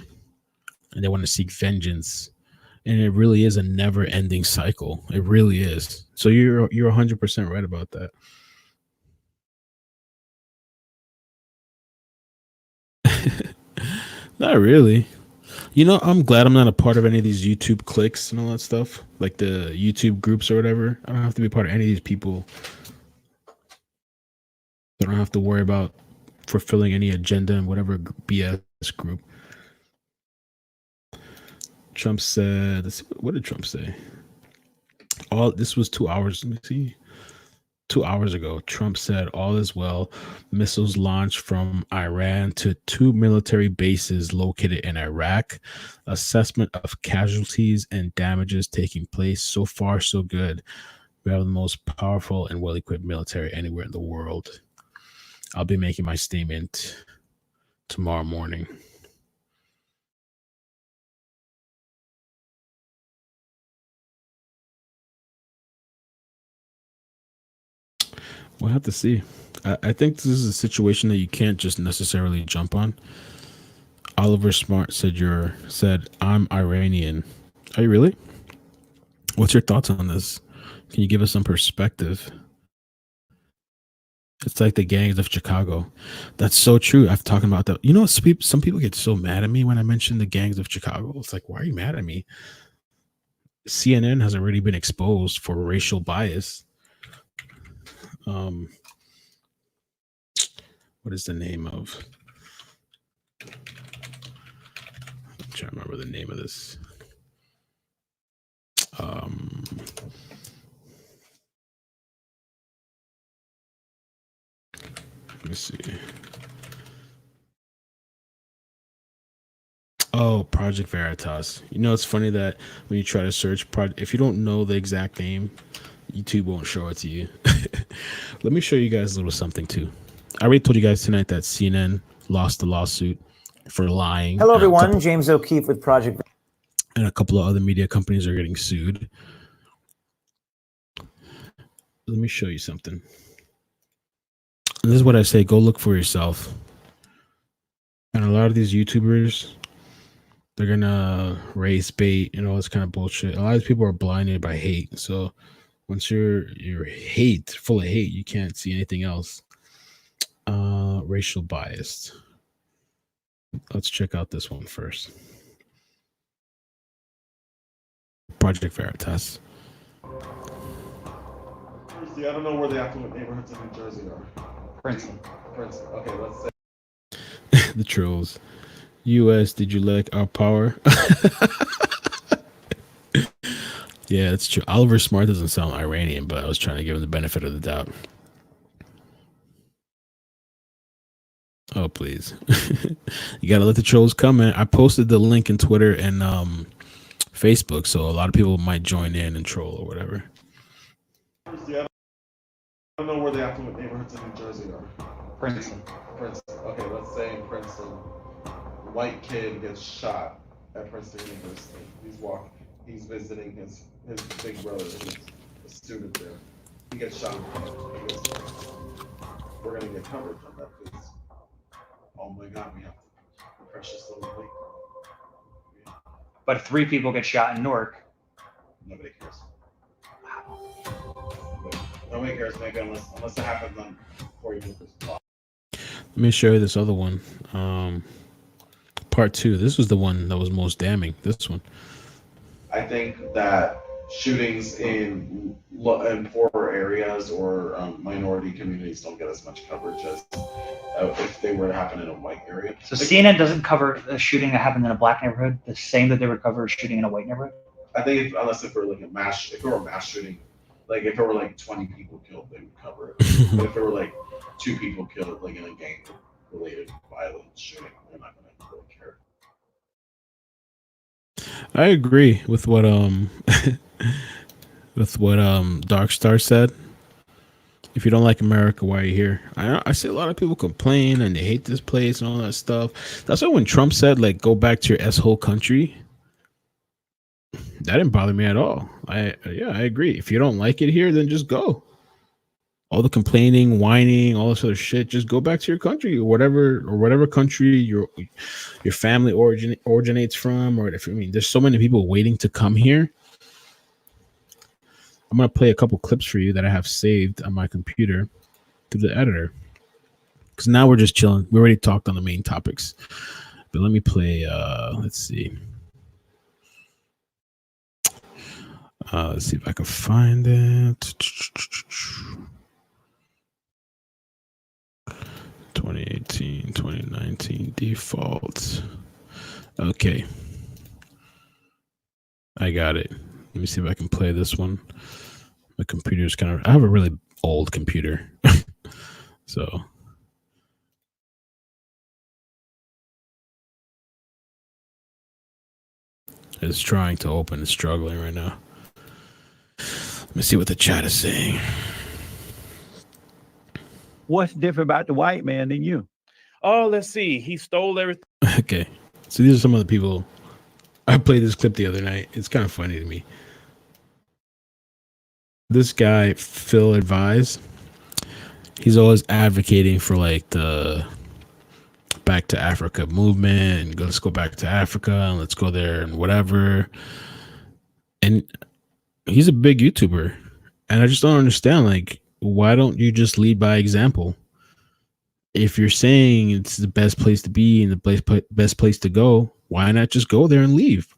and they want to seek vengeance. And it really is a never ending cycle. It really is. So you're 100% right about that. Not really. You know, I'm glad I'm not a part of any of these YouTube cliques and all that stuff, like the YouTube groups or whatever. I don't have to be a part of any of these people. I don't have to worry about fulfilling any agenda in whatever BS group. Trump said, let's see, what did Trump say? This was 2 hours. Let me see. 2 hours ago, Trump said, all is well. Missiles launched from Iran to 2 military bases located in Iraq. Assessment of casualties and damages taking place. So far, so good. We have the most powerful and well-equipped military anywhere in the world. I'll be making my statement tomorrow morning. We'll have to see. I think this is a situation that you can't just necessarily jump on. Oliver Smart said I'm Iranian. Are you really? What's your thoughts on this? Can you give us some perspective? It's like the gangs of Chicago. That's so true. I've talked about that. You know, some people get so mad at me when I mention the gangs of Chicago. It's like, why are you mad at me? CNN has already been exposed for racial bias. What is the name of? I'm trying to remember the name of this. Let me see. Oh, Project Veritas. You know, it's funny that when you try to search if you don't know the exact name, YouTube won't show it to you. Let me show you guys a little something too. I already told you guys tonight that CNN lost the lawsuit for lying. Hello, everyone. James O'Keefe with Project. And a couple of other media companies are getting sued. Let me show you something. And this is what I say. Go look for yourself. And a lot of these YouTubers, they're going to race bait and all this kind of bullshit. A lot of people are blinded by hate. So once you're full of hate, you can't see anything else. Racial biased. Let's check out this one first. Project Veritas. I don't know where the affluent neighborhoods in New Jersey are. Princeton. Okay, let's say. The trolls. U.S., did you like our power? Yeah, it's true. Oliver Smart doesn't sound Iranian, but I was trying to give him the benefit of the doubt. Oh, please. You got to let the trolls come in. I posted the link in Twitter and Facebook, so a lot of people might join in and troll or whatever. I don't know where the affluent neighborhoods in New Jersey are. Princeton. Okay, let's say in Princeton, a white kid gets shot at Princeton University. He's visiting his big brother, who's a student there. He gets shot. We're gonna get coverage on that because, oh my God, we have the precious little white girl. But 3 people get shot in Newark. Nobody cares. Nobody cares, maybe unless it happens on 40 Lucas. Let me show you this other one. Part 2. This was the one that was most damning. This one. I think that shootings in poorer areas or minority communities don't get as much coverage as if they were to happen in a white area. So CNN doesn't cover a shooting that happened in a black neighborhood the same that they would cover a shooting in a white neighborhood? I think unless if we're like a mass shooting Like if there were like 20 people killed, they would cover it. But if there were like 2 people killed, like in a gang-related violence shooting, they're not going to really care. I agree with what Dark Star said. If you don't like America, why are you here? I see a lot of people complain and they hate this place and all that stuff. That's why when Trump said like go back to your s-hole country, that didn't bother me at all. I agree. If you don't like it here, then just go. All the complaining, whining, all this other shit, just go back to your country or whatever country your family originates from. Or if I mean, there's so many people waiting to come here. I'm gonna play a couple clips for you that I have saved on my computer through the editor. Because now we're just chilling. We already talked on the main topics. But let me play let's see. Let's see if I can find it. 2018, 2019 default. Okay. I got it. Let me see if I can play this one. My computer's I have a really old computer. So. It's trying to open. It's struggling right now. Let me see what the chat is saying. What's different about the white man than you? Oh, let's see. He stole everything. Okay. So these are some of the people. I played this clip the other night. It's kind of funny to me. This guy, Phil Advise, he's always advocating for like the Back to Africa movement and let's go back to Africa and let's go there and whatever. And he's a big YouTuber. And I just don't understand, like, why don't you just lead by example? If you're saying it's the best place to be and the best place to go, why not just go there and leave?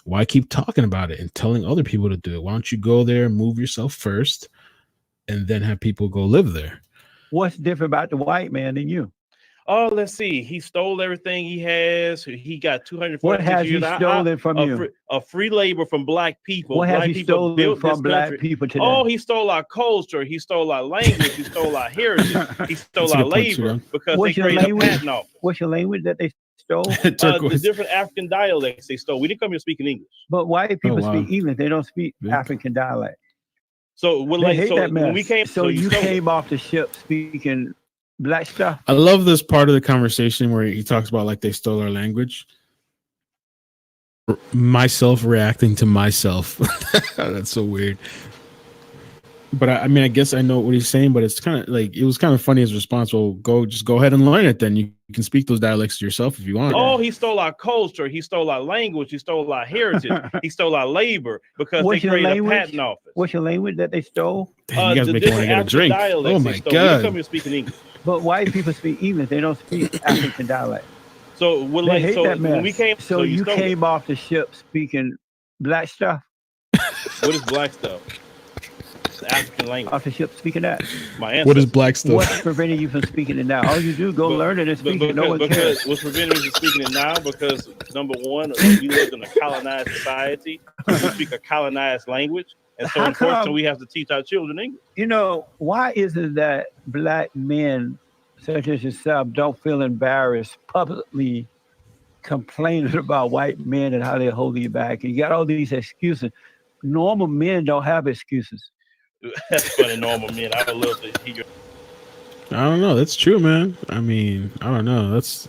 Why keep talking about it and telling other people to do it? Why don't you go there and move yourself first and then have people go live there? What's different about the white man than you? Oh, let's see. He stole everything he has. He got 240 What has he stolen from you? Free labor from black people. What has he stolen from black people today? Oh, he stole our culture. He stole our language. He stole our heritage. He stole our labor because they created a patent office. What's your language that they stole? The different African dialects they stole. We didn't come here speaking English. But white people speak English. They don't speak African dialect. So when we came, so you came off the ship speaking black stuff. I love this part of the conversation where he talks about like they stole our language. Myself reacting to myself. That's so weird. But I mean, I guess I know what he's saying, but it's kind of like, it was kind of funny his response. Well, just go ahead and learn it then. You can speak those dialects yourself if you want. Oh, he stole our culture. He stole our language. He stole our heritage. He stole our labor because they created a patent office. What's your language that they stole? Damn, you guys make me want to get a drink. Oh my God. We didn't come here speaking English. But white people speak English. They don't speak African dialect. So when we came, so you came off the ship speaking black stuff. What is black stuff? African language. Off the ship speaking that. My answer. What is black stuff? What's preventing you from speaking it now? All you do, go learn it and speak it. No one cares. What's preventing me from speaking it now? Because number one, we live in a colonized society. We speak a colonized language. And so unfortunately, we have to teach our children English. You know, why is it that black men such as yourself don't feel embarrassed publicly complaining about white men and how they're holding you back? And you got all these excuses. Normal men don't have excuses. That's funny, normal men. I would love to hear. I don't know. That's true, man. I mean, I don't know. Let's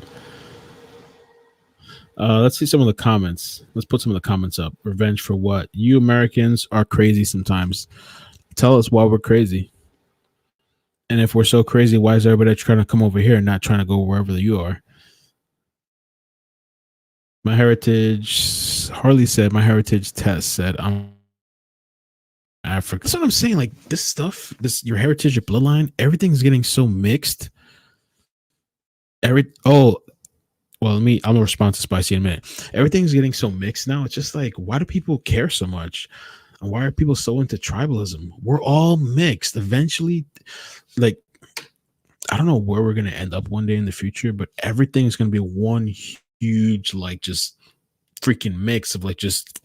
see some of the comments. Let's put some of the comments up. Revenge for what? You Americans are crazy sometimes. Tell us why we're crazy. And if we're so crazy, why is everybody trying to come over here and not trying to go wherever you are? My heritage, Harley said, my heritage test said, I'm Africa. That's what I'm saying. Like this stuff, your heritage, your bloodline, everything's getting so mixed. I'm gonna respond to Spicy in a minute. Everything's getting so mixed now. It's just like, why do people care so much? And why are people so into tribalism? We're all mixed. Eventually, like, I don't know where we're gonna end up one day in the future, but everything's gonna be one huge, like, just freaking mix of like just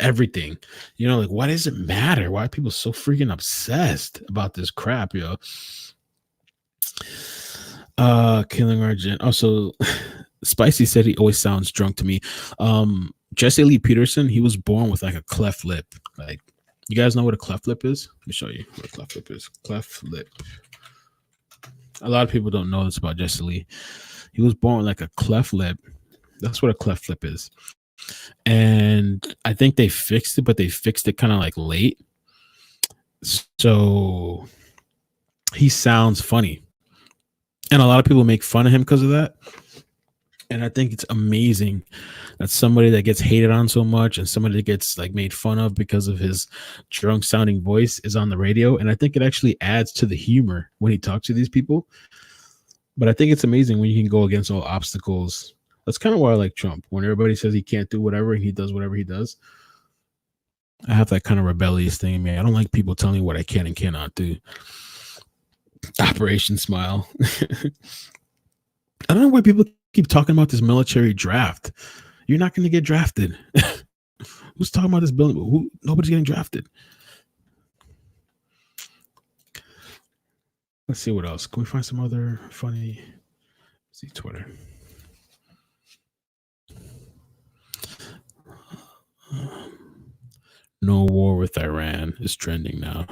everything. You know, like, why does it matter? Why are people so freaking obsessed about this crap, yo? Killing Argent. Also, Spicy said he always sounds drunk to me. Jesse Lee Peterson, he was born with like a cleft lip. Like, you guys know what a cleft lip is? Let me show you what a cleft lip is. Cleft lip. A lot of people don't know this about Jesse Lee. He was born with like a cleft lip. That's what a cleft lip is. And I think they fixed it, but they fixed it kind of like late. So he sounds funny. And a lot of people make fun of him because of that. And I think it's amazing that somebody that gets hated on so much and somebody that gets like made fun of because of his drunk sounding voice is on the radio. And I think it actually adds to the humor when he talks to these people. But I think it's amazing when you can go against all obstacles. That's kind of why I like Trump. When everybody says he can't do whatever and he does whatever he does, I have that kind of rebellious thing, man. I don't like people telling me what I can and cannot do. Operation Smile. I don't know why people keep talking about this military draft. You're not going to get drafted. Who's talking about this building? Nobody's getting drafted. Let's see what else. Can we find some other funny? Let's see Twitter. No war with Iran is trending now.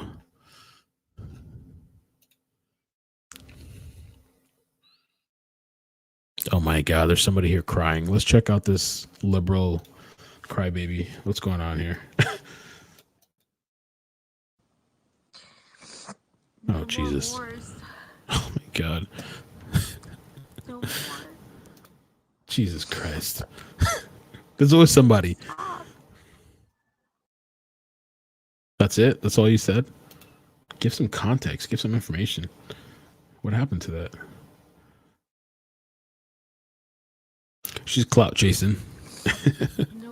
Oh my God, there's somebody here crying. Let's check out this liberal crybaby. What's going on here? Oh, Jesus. Oh my God. Jesus Christ. There's always somebody. That's it? That's all you said? Give some context. Give some information. What happened to that? She's clout chasing.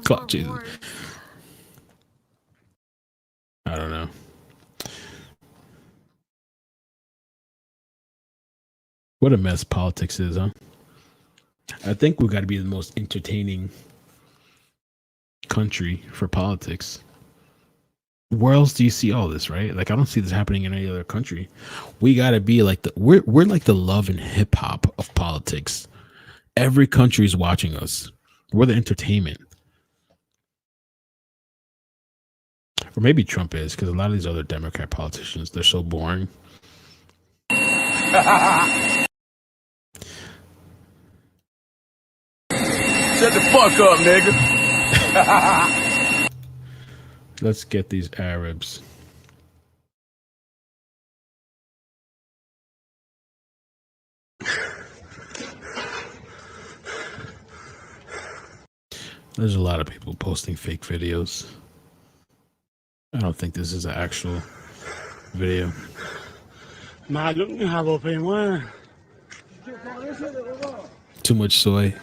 Clout chasing. I don't know. What a mess politics is, huh? I think we've got to be the most entertaining country for politics. Where else do you see all this, right? Like, I don't see this happening in any other country. We got to be like we're like the love and hip hop of politics. Every country is watching us. We're the entertainment. Or maybe Trump is, because a lot of these other Democrat politicians, they're so boring. Shut the fuck up, nigga. Let's get these Arabs. There's a lot of people posting fake videos. I don't think this is an actual video. Too much soy.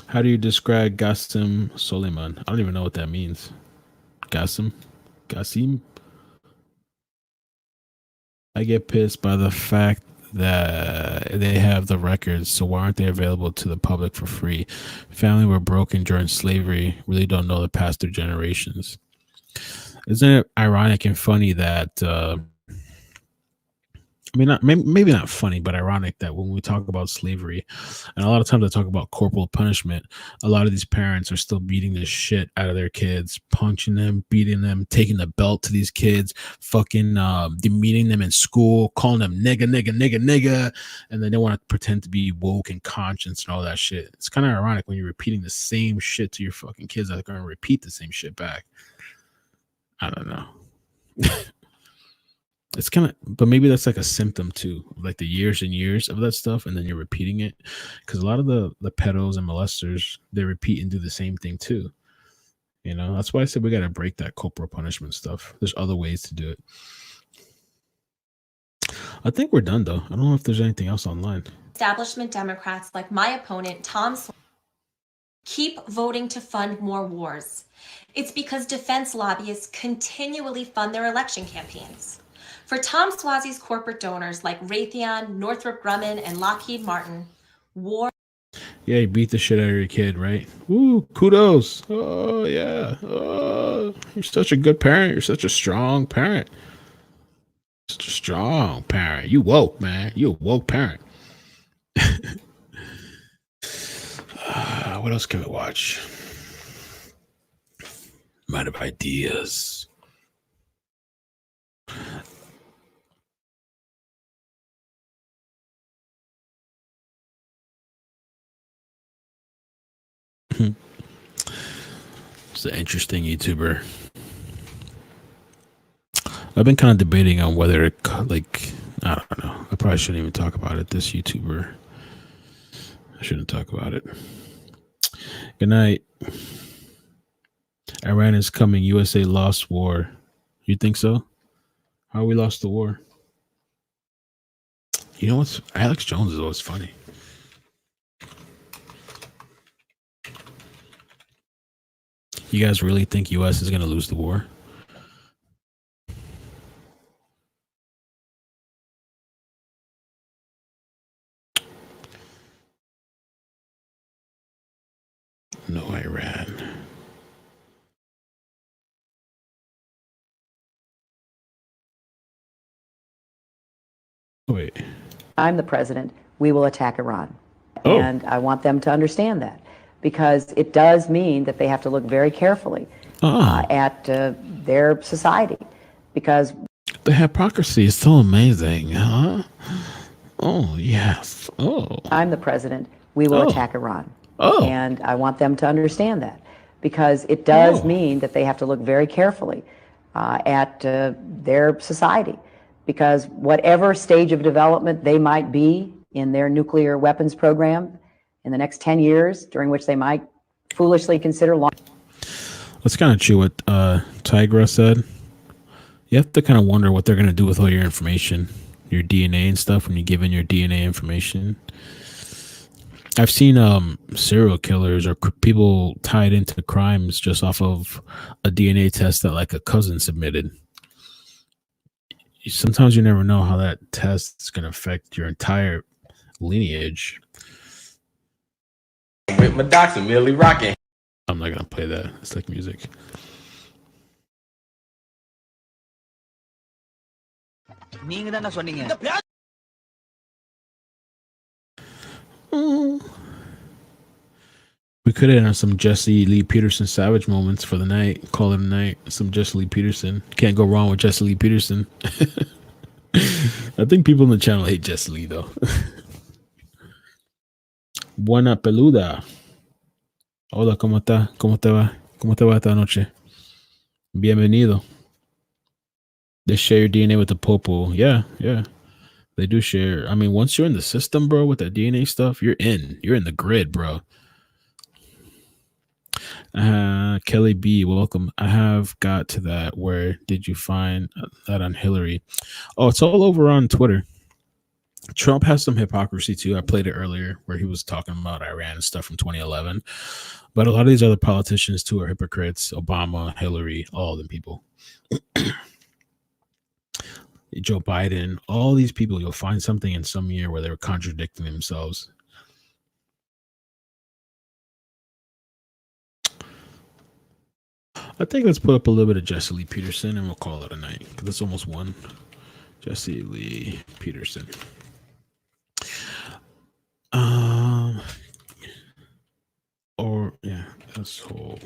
How do you describe Qasem Soleimani? I don't even know what that means. Qasem? I get pissed by the fact that they have the records, so why aren't they available to the public for free? Family were broken during slavery, really don't know the past through generations. Isn't it ironic and funny that I mean, maybe not funny, but ironic that when we talk about slavery, and a lot of times I talk about corporal punishment, a lot of these parents are still beating the shit out of their kids, punching them, beating them, taking the belt to these kids, fucking demeaning them in school, calling them nigga, and then they want to pretend to be woke and conscious and all that shit. It's kind of ironic when you're repeating the same shit to your fucking kids that are going to repeat the same shit back. I don't know. It's kind of, but maybe that's like a symptom too, like the years and years of that stuff, and then you're repeating it, because a lot of the pedos and molesters, they repeat and do the same thing too. You know, that's why I said we got to break that corporal punishment stuff. There's other ways to do it. I think we're done though. I don't know if there's anything else online. Establishment Democrats like my opponent, Tom, keep voting to fund more wars. It's because defense lobbyists continually fund their election campaigns. For Tom Suozzi's corporate donors like Raytheon, Northrop Grumman, and Lockheed Martin, war... Yeah, you beat the shit out of your kid, right? Woo, kudos. Oh, yeah. Oh, you're such a good parent. You're such a strong parent. Such a strong parent. You woke, man. You a woke parent. What else can we watch? I'm out of ideas. It's an interesting YouTuber. I've been kind of debating on whether it, like, I don't know. I probably shouldn't even talk about it. This YouTuber. I shouldn't talk about it. Good night. Iran is coming. USA lost war. You think so? How we lost the war? You know what's Alex Jones is always funny. You guys really think US is going to lose the war? No, Iran. Wait. I'm the president. We will attack Iran. Oh. And I want them to understand that, because it does mean that they have to look very carefully at their society, because the hypocrisy is so amazing, huh? Oh, yes. Oh. I'm the president. We will attack Iran. Oh. And I want them to understand that, because it does mean that they have to look very carefully at their society, because whatever stage of development they might be in their nuclear weapons program in the next 10 years, during which they might foolishly consider That's kind of true what Tigra said. You have to kind of wonder what they're going to do with all your information, your DNA and stuff, when you give in your DNA information. I've seen serial killers or people tied into crimes just off of a DNA test that like a cousin submitted. Sometimes you never know how that test is going to affect your entire lineage. With my doctor, Millie rocking. I'm not going to play that. It's like music. நீங்க தான சொன்னீங்க. We could have some Jesse Lee Peterson savage moments for the night. Call it a night. Some Jesse Lee Peterson. Can't go wrong with Jesse Lee Peterson. I think people in the channel hate Jesse Lee though. Buena peluda. Hola, ¿cómo está? ¿Cómo te va? ¿Cómo te va esta noche? Bienvenido. They share your DNA with the popo. Yeah, yeah. They do share. I mean, once you're in the system, bro, with that DNA stuff, you're in. You're in the grid, bro. Kelly B, welcome. I have got to that. Where did you find that on Hillary? Oh, it's all over on Twitter. Trump has some hypocrisy too. I played it earlier where he was talking about Iran and stuff from 2011. But a lot of these other politicians too are hypocrites. Obama, Hillary, all of them people. Joe Biden, all these people, you'll find something in some year where they were contradicting themselves. I think let's put up a little bit of Jesse Lee Peterson and we'll call it a night because it's almost one. Jesse Lee Peterson. Or yeah, that's whole.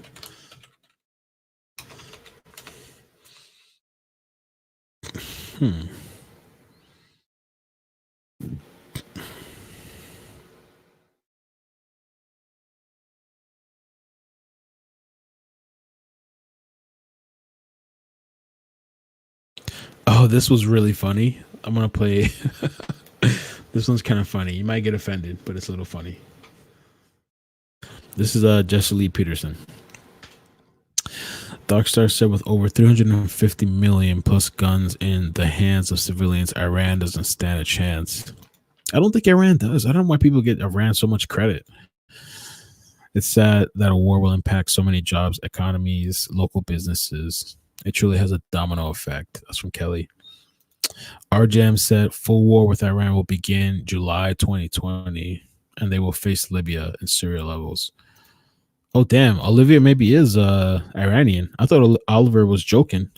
Oh, this was really funny. I'm gonna play. This one's kind of funny. You might get offended, but it's a little funny. This is Jesse Lee Peterson. Darkstar said with over 350 million plus guns in the hands of civilians, Iran doesn't stand a chance. I don't think Iran does. I don't know why people get Iran so much credit. It's sad that a war will impact so many jobs, economies, local businesses. It truly has a domino effect. That's from Kelly. RJM said full war with Iran will begin July 2020. and they will face Libya and Syria levels. Oh damn, Olivia maybe is Iranian. I thought Oliver was joking.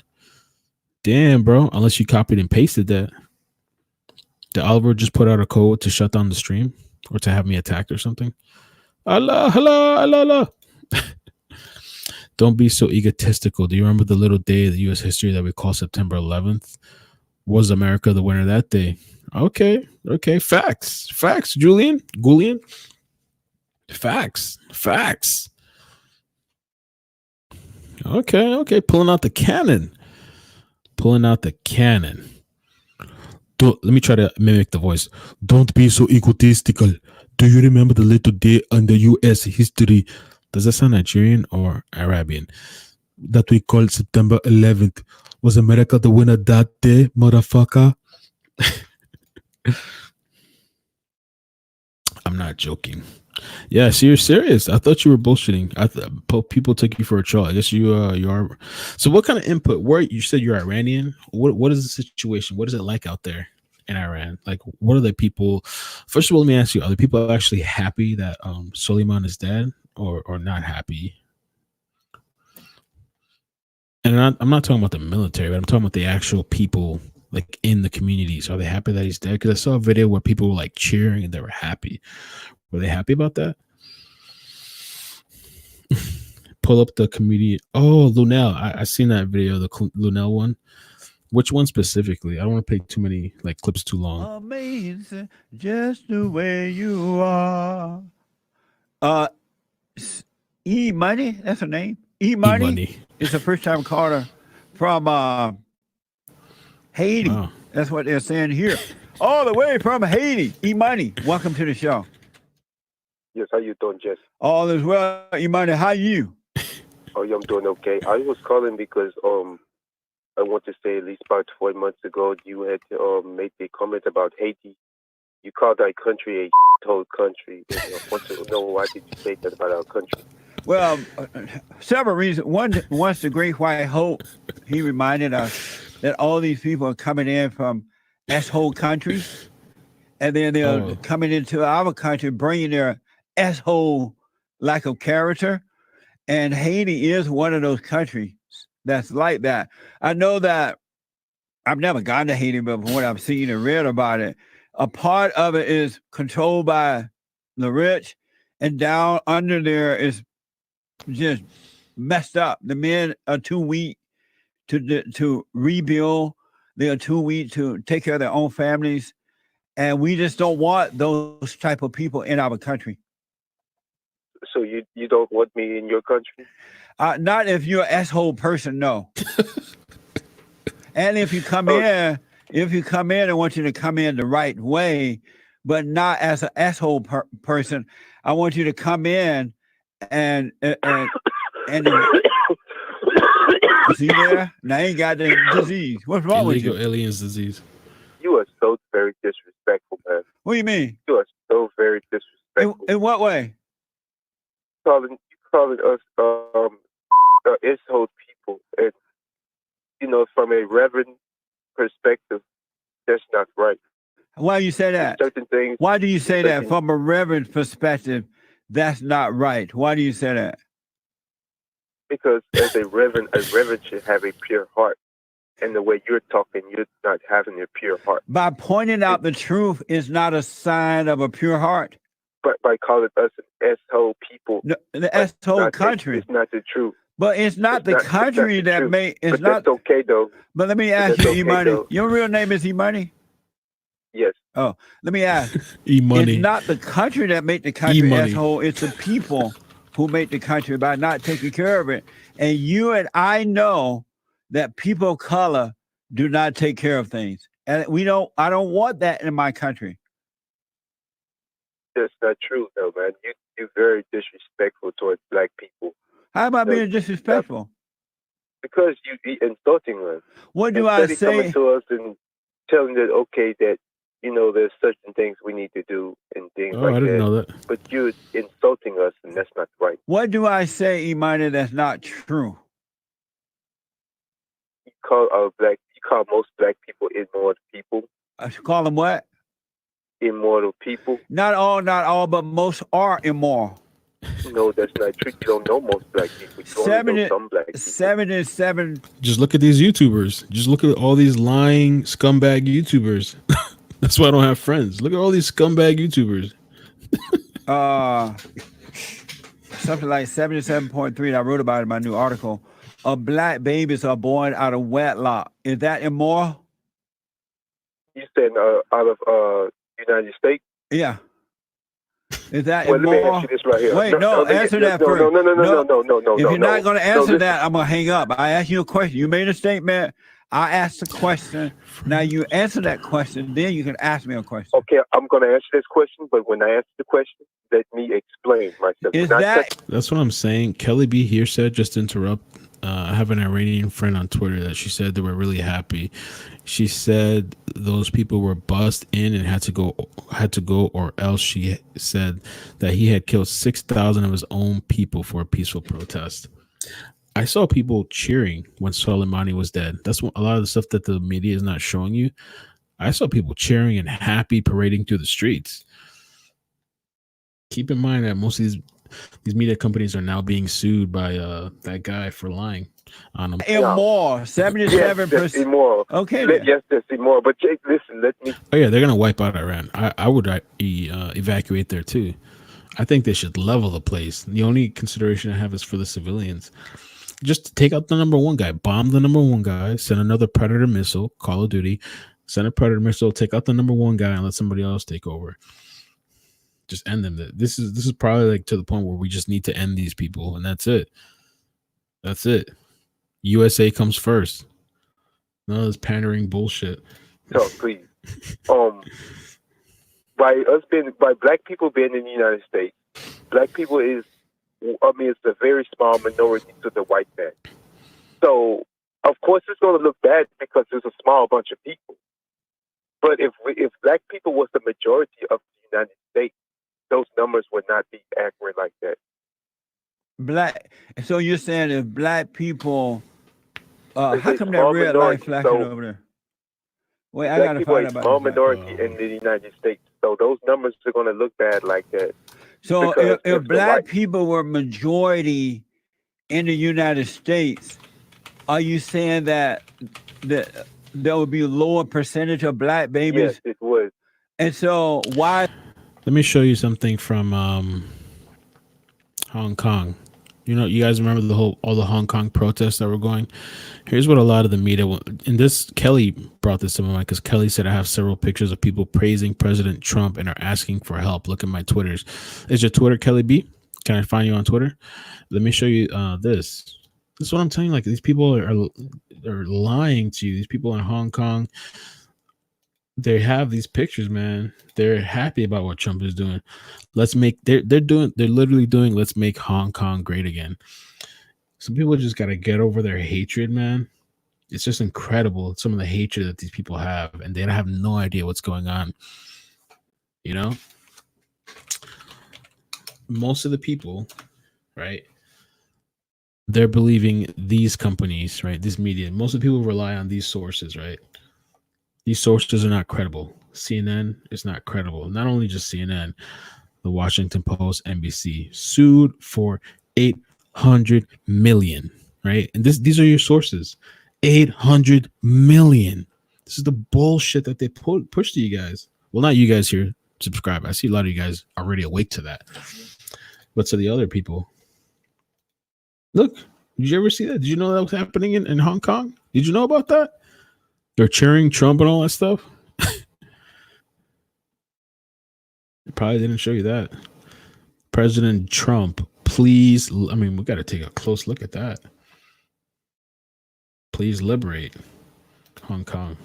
Damn, bro. Unless you copied and pasted that. Did Oliver just put out a code to shut down the stream or to have me attacked or something? Allah, Allah, Allah, Allah. Don't be so egotistical. Do you remember the little day of the U.S. history that we call September 11th? Was America the winner that day? Okay, okay. Facts. Facts, Julian. Facts. Facts. Okay, okay. Pulling out the cannon. Let me try to mimic the voice. Don't be so egotistical. Do you remember the little day on the U.S. history? Does that sound Nigerian or Arabian? That we call September 11th. Was America the winner that day, motherfucker? I'm not joking. Yeah, so you're serious. I thought you were bullshitting. People took you for a troll. I guess you are. So what kind of input? Where you said you're Iranian? What is the situation? What is it like out there in Iran? Like, what are the people? First of all, let me ask you: are the people actually happy that Soleimani is dead, or not happy? And I'm not talking about the military, but I'm talking about the actual people, like in the communities. Are they happy that he's dead? Because I saw a video where people were like cheering and they were happy. Were they happy about that? Pull up the comedian. Oh, Lunel. I seen that video, the Lunel one. Which one specifically? I don't want to pick too many like clips too long. Amazing, just the way you are. E-Money, that's her name. E-Money is a first-time caller from Haiti. Wow. That's what they're saying here. All the way from Haiti. E-Money, welcome to the show. Yes, how you doing, Jess? All is well, E-Money. How you? Oh, yeah, I'm doing okay. I was calling because I want to say at least about 4 months ago you had made a comment about Haiti. You called our country a whole country. And I want to know why did you say that about our country? Well, several reasons. One, once the Great White Hope, he reminded us that all these people are coming in from S-hole countries, and then they're coming into our country, bringing their S-hole lack of character. And Haiti is one of those countries that's like that. I know that I've never gone to Haiti, but from what I've seen and read about it, a part of it is controlled by the rich, and down under there is just messed up. The men are too weak to rebuild. They are too weak to take care of their own families. And we just don't want those type of people in our country. So you don't want me in your country? Not if you're an asshole person, no. And if you come in, I want you to come in the right way, but not as an asshole person. I want you to come in and see there? Now I ain't got the disease. What's wrong with you? Illegal aliens disease. You are so very disrespectful, man. What do you mean? You are so very disrespectful. In what way? You calling us S-hole people, and from a reverend perspective, that's not right. Why do you say that? Certain things. Why do you say that from a reverend perspective? That's not right. Why do you say that? Because as a reverend should have a pure heart. And the way you're talking, you're not having a pure heart. By pointing out the truth is not a sign of a pure heart. But by calling us an S-hole people. No, the S-hole country. It's not the truth. But it's not the country that made. It's not. That's okay, though. But let me ask you, E-Money. Your real name is E-Money? Yes. Oh, let me ask. E-Money. It's not the country that made the country asshole. It's the people who make the country by not taking care of it. And you and I know that people of color do not take care of things. And I don't want that in my country. That's not true, though, man. You're very disrespectful towards black people. How am I being disrespectful? Because you be insulting us. What do I say? Coming to us and telling that, okay, that, there's certain things we need to do and things like that. I didn't know that. But you're insulting us, and that's not right. What do I say, Imani, that's not true? You call most black people ignorant people. I should call them what? immoral people. Not all, but most are immoral. No, that's not true. You don't know most black people. You only know some black people. 77. Just look at these YouTubers. Just look at all these lying scumbag YouTubers. That's why I don't have friends. Look at all these scumbag YouTubers. Something like 77.3. I wrote about it in my new article. Of black babies are born out of wedlock. Is that immoral? You said out of United States? Yeah. Is that Well, let me immoral? ask you this right here. Wait, answer that first. No. If you're not going to answer listen. that, I'm going to hang up. I asked you a question. You made a statement. I asked a question. Now you answer that question. Then you can ask me a question. Okay, I'm going to answer this question, but when I answer the question, let me explain myself. That's what I'm saying. Kelly B here said, just to interrupt, I have an Iranian friend on Twitter that she said they were really happy. She said those people were bussed in and had to go, or else she said that he had killed 6,000 of his own people for a peaceful protest. I saw people cheering when Soleimani was dead. That's a lot of the stuff that the media is not showing you. I saw people cheering and happy, parading through the streets. Keep in mind that most of these media companies are now being sued by that guy for lying on them. Immoral. 77%. Yes, that's immoral. Okay. Yes, that's immoral. But Jake, listen, let me. Oh yeah, they're gonna wipe out Iran. I would evacuate there too. I think they should level the place. The only consideration I have is for the civilians. Just take out the number one guy, bomb the number one guy, send another Predator missile, Call of Duty, send a Predator missile, take out the number one guy, and let somebody else take over. Just end them. This is probably like to the point where we just need to end these people, and that's it. That's it. USA comes first. None of this pandering bullshit. No, please. By black people being in the United States, black people is, it's a very small minority to the white man. So, of course, it's going to look bad because there's a small bunch of people. But if black people was the majority of the United States, those numbers would not be accurate like that. So you're saying if black people, how come that red light flashing over there? Wait, I gotta find out about small minority in the United States, so those numbers are going to look bad like that. So if black people were majority in the United States, are you saying that there would be a lower percentage of black babies? Yes, it would. And so why? Let me show you something from Hong Kong. You guys remember all the Hong Kong protests that were going? Here's what a lot of the media, and this, Kelly brought this to my mind because Kelly said I have several pictures of people praising President Trump and are asking for help. Look at my Twitters. Is your Twitter Kelly B? Can I find you on Twitter? Let me show you this. This is what I'm telling you. Like, these people are lying to you. These people in Hong Kong, they have these pictures, man. They're happy about what Trump is doing. They're literally doing let's make Hong Kong great again. Some people just got to get over their hatred, man. It's just incredible, some of the hatred that these people have, and they have no idea what's going on. Most of the people, right, they're believing these companies, right, this media. Most of the people rely on these sources, right? These sources are not credible. CNN is not credible. Not only just CNN, the Washington Post, NBC, sued for $800 million, right? And these are your sources. $800 million. This is the bullshit that they push to you guys. Well, not you guys here. Subscribe. I see a lot of you guys already awake to that. But to the other people, look, did you ever see that? Did you know that was happening in Hong Kong? Did you know about that? They're cheering Trump and all that stuff. It probably didn't show you that. President Trump, please. We got to take a close look at that. Please liberate Hong Kong.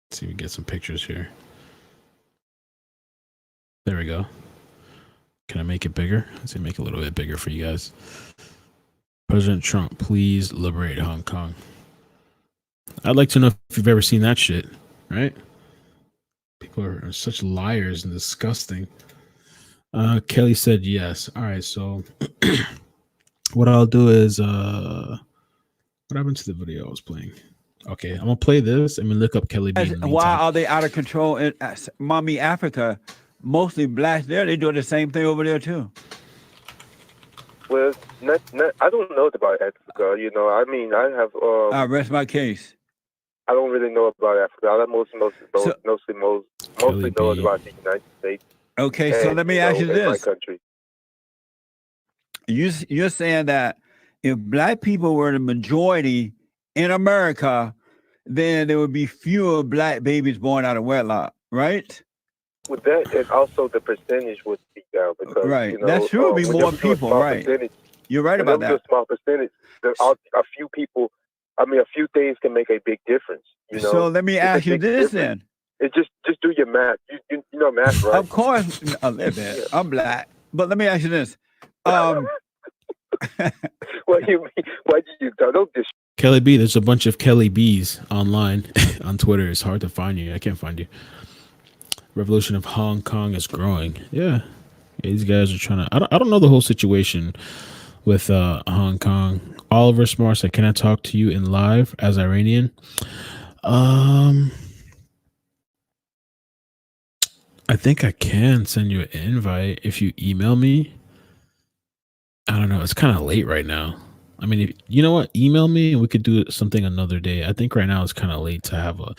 Let's see if we get some pictures here. There we go. Can I make it bigger? Let's see, make it a little bit bigger for you guys. President Trump, please liberate Hong Kong. I'd like to know if you've ever seen that shit, right? People are such liars and disgusting. Kelly said yes. All right, so what I'll do is what happened to the video I was playing? Okay, I'm gonna play this and we look up Kelly B. In the Why meantime. are they out of control in mommy Africa? Mostly blacks there, they doing the same thing over there too. Well, not I don't know about Africa. You know, I mean, I have. I rest my case. I don't really know about Africa. I mostly know about the United States. Okay, so let me ask you and my this: country. you're saying that if black people were the majority in America, then there would be fewer black babies born out of wedlock, right? With that, and also the percentage would be down because Right, you know, that's true. Be more whenever you do a people, small right? percentage, You're right about whenever you do that. a small percentage, there are a few people. I mean, a few things can make a big difference. You know. So let me It's a ask you big this difference. then. It just do your math. You know math, right? Of course, a little bit. I'm black, but let me ask you this: What do you mean? Why did you don't dis? Kelly B. There's a bunch of Kelly B's online on Twitter. It's hard to find you. I can't find you. Revolution of Hong Kong is growing. Yeah, these guys are trying to. I don't know the whole situation with Hong Kong. Oliver Smart said, "Can I talk to you in live as Iranian?" I think I can send you an invite if you email me. I don't know. It's kind of late right now. I mean, you know what? Email me and we could do something another day. I think right now it's kind of late to have a.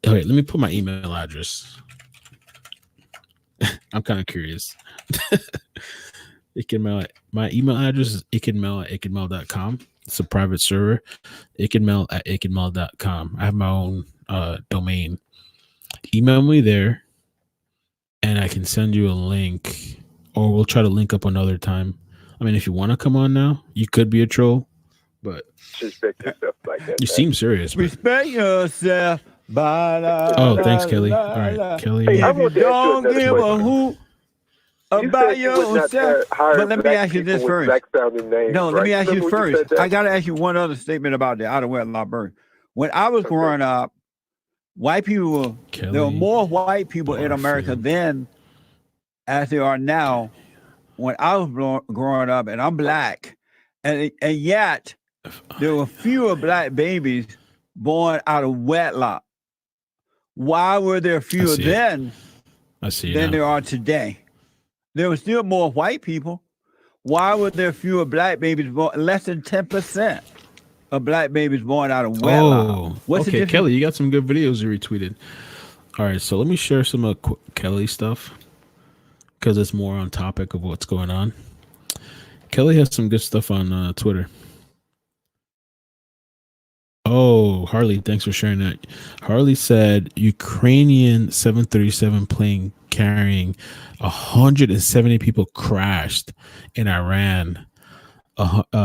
Wait, let me put my email address. I'm kind of curious. iCkEdMeL. My email address is iCkEdMeL@iCkEdMeL.com. It's a private server. iCkEdMeL@iCkEdMeL.com. I have my own domain. Email me there, and I can send you a link, or we'll try to link up another time. I mean, if you want to come on now, you could be a troll, but Respect yourself like that. you seem serious. Bro. Respect yourself. Oh, thanks, Kelly. All right, Kelly. Hey, I If you want to ask you don't another give a question. hoot You about said you would not yourself, hire but let me black ask you people this with first. black sounding names. No, let right? me ask you Remember when first. said that? I gotta ask you one other statement about the out of wedlock birth. When I was growing up, white people there were more white people in America then as there are now. When I was growing up, and I'm black, and yet there were fewer black babies born out of wedlock. Why were there fewer then than there are today? There were still more white people. Why were there fewer black babies born? Less than 10% of black babies born out of wedlock. What's the okay, difference? Kelly, you got some good videos you retweeted. All right, so let me share some of Kelly stuff because it's more on topic of what's going on. Kelly has some good stuff on Twitter. Oh, Harley, thanks for sharing that. Harley said Ukrainian 737 plane carrying 170 people crashed in Iran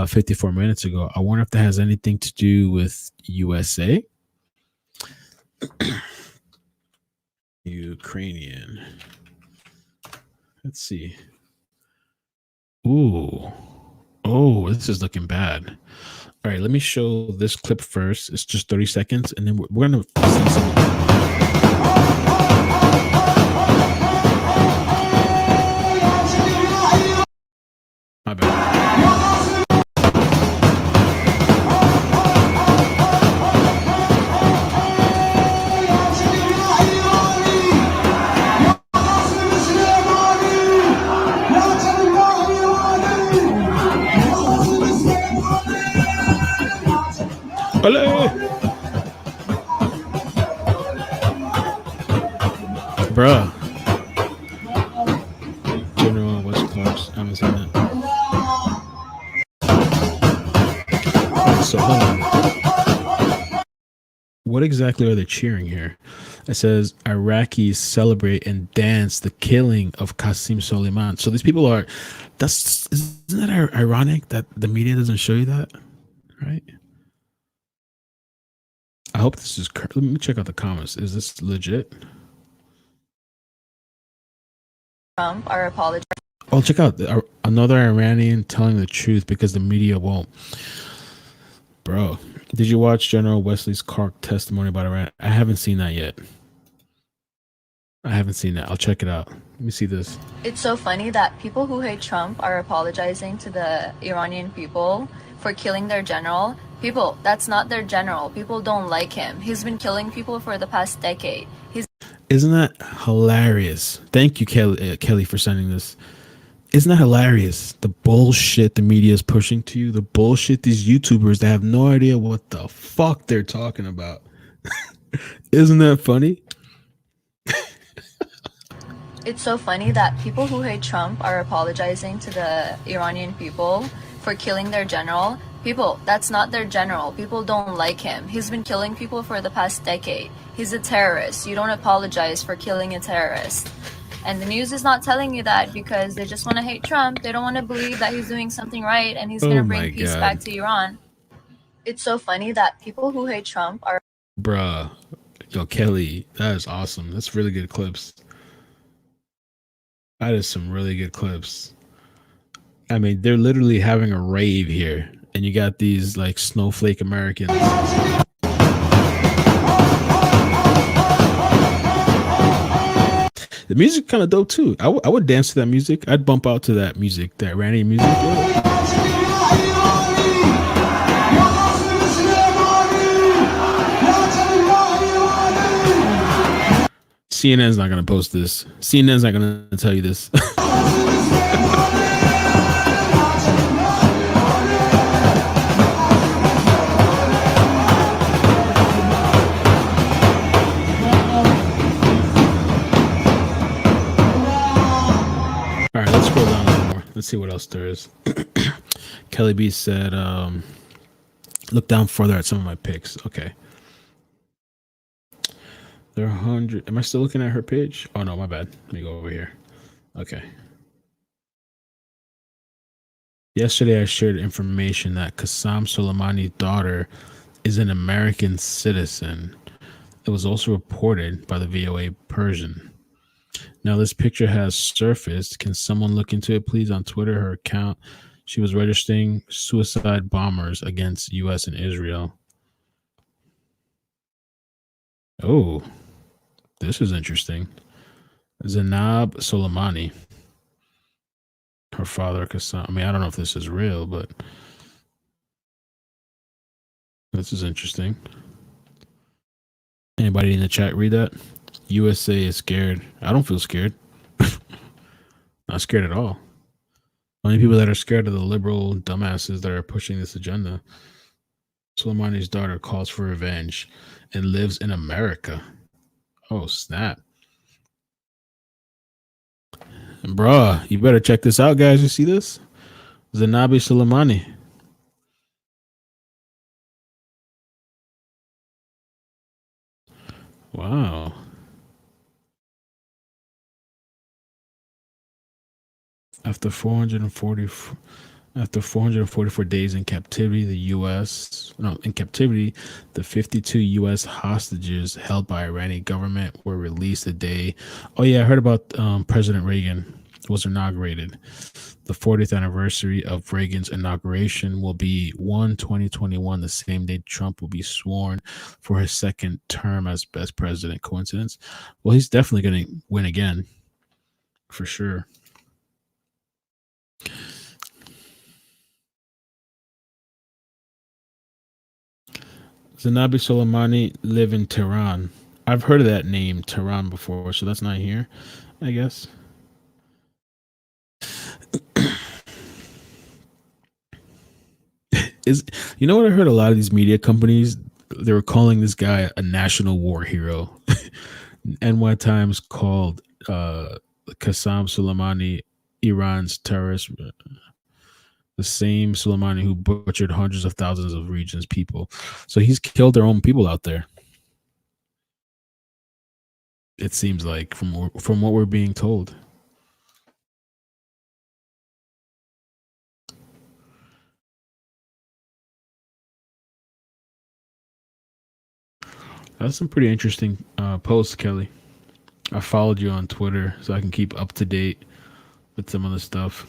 54 minutes ago. I wonder if that has anything to do with USA. Ukrainian. Let's see. Ooh. Oh, this is looking bad. All right, let me show this clip first. It's just 30 seconds, and then we're going to see some. My bad. Bruh. General West Coast. I haven't seen that. Right, so hold on. What exactly are they cheering here? It says Iraqis celebrate and dance the killing of Qasem Soleimani. So these people are. Isn't that ironic that the media doesn't show you that, right? I hope this is. Let me check out the comments. Is this legit? Trump are apologizing. Oh, check out another Iranian telling the truth because the media won't. Bro, did you watch General Wesley's Clark testimony about Iran? I haven't seen that yet. I haven't seen that. I'll check it out. Let me see this. It's so funny that people who hate Trump are apologizing to the Iranian people for killing their general. People, that's not their general. People don't like him. He's been killing people for the past decade. Isn't that hilarious? Thank you, Kelly, for sending this. Isn't that hilarious? The bullshit the media is pushing to you, the bullshit these YouTubers that have no idea what the fuck they're talking about. Isn't that funny? It's so funny that people who hate Trump are apologizing to the Iranian people for killing their general. People, that's not their general. People don't like him. He's been killing people for the past decade. He's a terrorist. You don't apologize for killing a terrorist. And the news is not telling you that because they just want to hate Trump. They don't want to believe that he's doing something right and he's going to bring peace back to Iran. It's so funny that people who hate Trump are... Bruh. Yo, Kelly, that is awesome. That's really good clips. That is some really good clips. I mean, they're literally having a rave here, and you got these like snowflake Americans. The music kind of dope too. I would dance to that music. I'd bump out to that music, that Iranian music. CNN's not gonna post this. CNN's not gonna tell you this. All right, let's scroll down a little more. Let's see what else there is. Kelly B said, look down further at some of my picks. Okay. There are 100. Am I still looking at her page? Oh, no, my bad. Let me go over here. Okay. Yesterday, I shared information that Qasem Soleimani's daughter is an American citizen. It was also reported by the VOA Persian. Now, this picture has surfaced. Can someone look into it, please? On Twitter, her account, she was registering suicide bombers against U.S. and Israel. Oh, this is interesting. Zainab Soleimani. Her father, Qasem. I mean, I don't know if this is real, but this is interesting. Anybody in the chat read that? USA is scared. I don't feel scared. Not scared at all. Only people that are scared of the liberal dumbasses that are pushing this agenda. Soleimani's daughter calls for revenge and lives in America. Oh, snap. Bruh, you better check this out, guys. You see this? Zainab Soleimani. Wow. After 444 days in captivity, the 52 U.S. hostages held by Iranian government were released today. Oh yeah, I heard about President Reagan was inaugurated. The 40th anniversary of Reagan's inauguration will be 1/2021, the same day Trump will be sworn for his second term as best president. Coincidence? Well, he's definitely going to win again, for sure. Zainab Soleimani live in Tehran. I've heard of that name, Tehran, before, so that's not here, I guess. You know what I heard? A lot of these media companies, they were calling this guy a national war hero. NY Times called Qasem Soleimani Iran's terrorist. The same Soleimani who butchered hundreds of thousands of regions' people. So he's killed their own people out there. It seems like from what we're being told. That's some pretty interesting posts, Kelly. I followed you on Twitter so I can keep up to date with some of the stuff.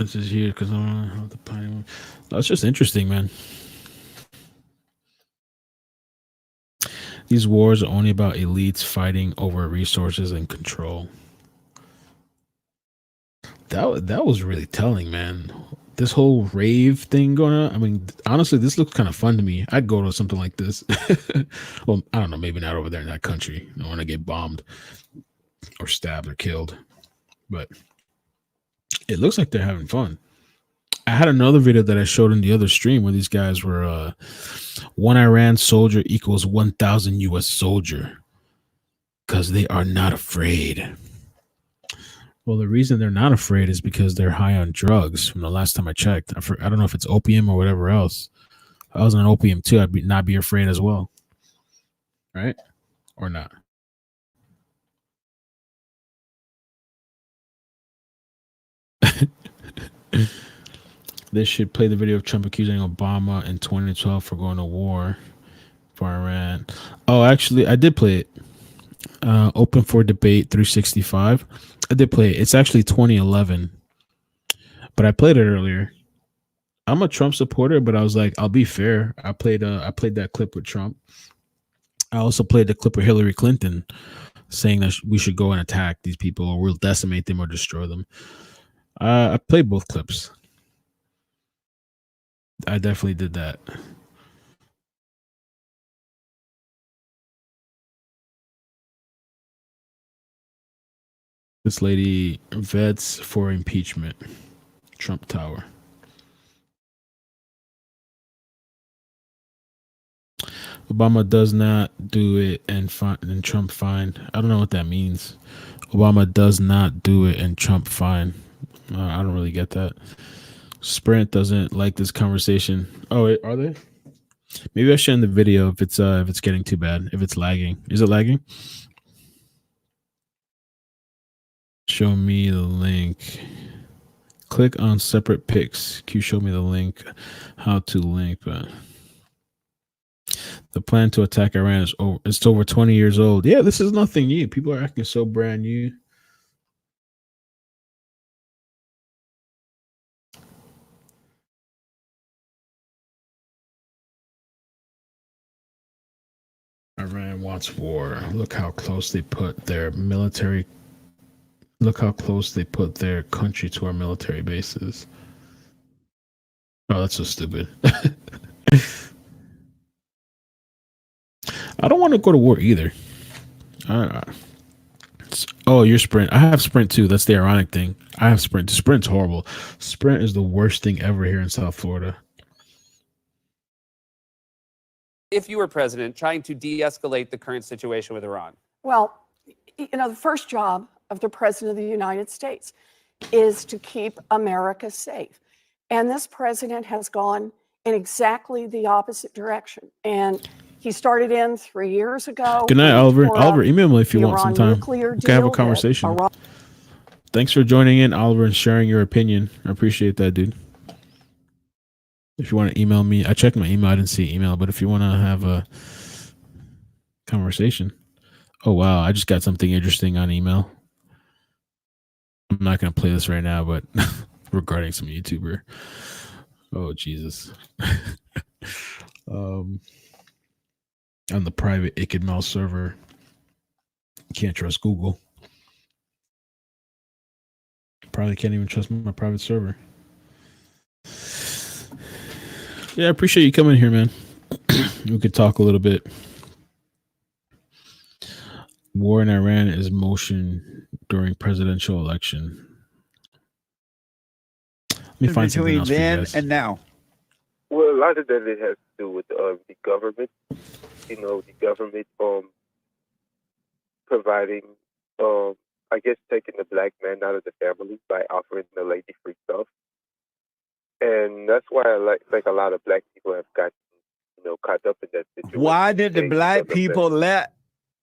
This is here because I don't know how the pine. That's just interesting, man. These wars are only about elites fighting over resources and control. that was really telling, man. This whole rave thing going on. I mean, honestly, this looks kind of fun to me. I'd go to something like this. Well, I don't know, maybe not over there in that country. I don't want to get bombed or stabbed or killed. But it looks like they're having fun. I had another video that I showed in the other stream where these guys were 1 Iran soldier equals 1,000 US soldier, because they are not afraid. Well, the reason they're not afraid is because they're high on drugs. From the last time I checked, I don't know if it's opium or whatever else. If I was on opium too, I'd not be afraid as well, right? Or not? They should play the video of Trump accusing Obama in 2012 for going to war for Iran. Oh, actually, I did play it. Open for debate 365. I did play it. It's actually 2011, but I played it earlier. I'm a Trump supporter, but I was like, I'll be fair. I played that clip with Trump. I also played the clip of Hillary Clinton saying that we should go and attack these people, or we'll decimate them or destroy them. I played both clips. I definitely did that. This lady vets for impeachment. Trump Tower. Obama does not do it and Trump fine. I don't know what that means. Obama does not do it and Trump fine. I don't really get that. Sprint doesn't like this conversation. Oh, wait, are they? Maybe I should end the video if it's getting too bad. If it's lagging, is it lagging? Show me the link. Click on separate pics. Can you show me the link? How to link? The plan to attack Iran is over. It's over 20 years old. Yeah, this is nothing new. People are acting so brand new. Iran wants war. Look how close they put their military. Look how close they put their country to our military bases. Oh, that's so stupid. I don't want to go to war either. Oh, you're Sprint. I have Sprint too. That's the ironic thing. I have Sprint. Sprint's horrible. Sprint is the worst thing ever here in South Florida. If you were president, trying to de-escalate the current situation with Iran? Well, the first job of the president of the United States is to keep America safe. And this president has gone in exactly the opposite direction. And he started in 3 years ago. Good night, Oliver. Oliver, email me if you want some time. We can have a conversation. Thanks for joining in, Oliver, and sharing your opinion. I appreciate that, dude. If you want to email me, I checked my email. I didn't see email, but if you want to have a conversation. Oh, wow. I just got something interesting on email. I'm not going to play this right now, but regarding some YouTuber. Oh, Jesus. On the private iCkEdMeL server. Can't trust Google. Probably can't even trust my private server. Yeah, I appreciate you coming here, man. We could talk a little bit. War in Iran is motion during presidential election. Let me find something else for you guys. And now. Well, a lot of that it has to do with the government. You know, the government providing, I guess, taking the black man out of the family by offering the lady free stuff. And that's why I like a lot of black people have gotten, caught up in that situation. Why did the black people let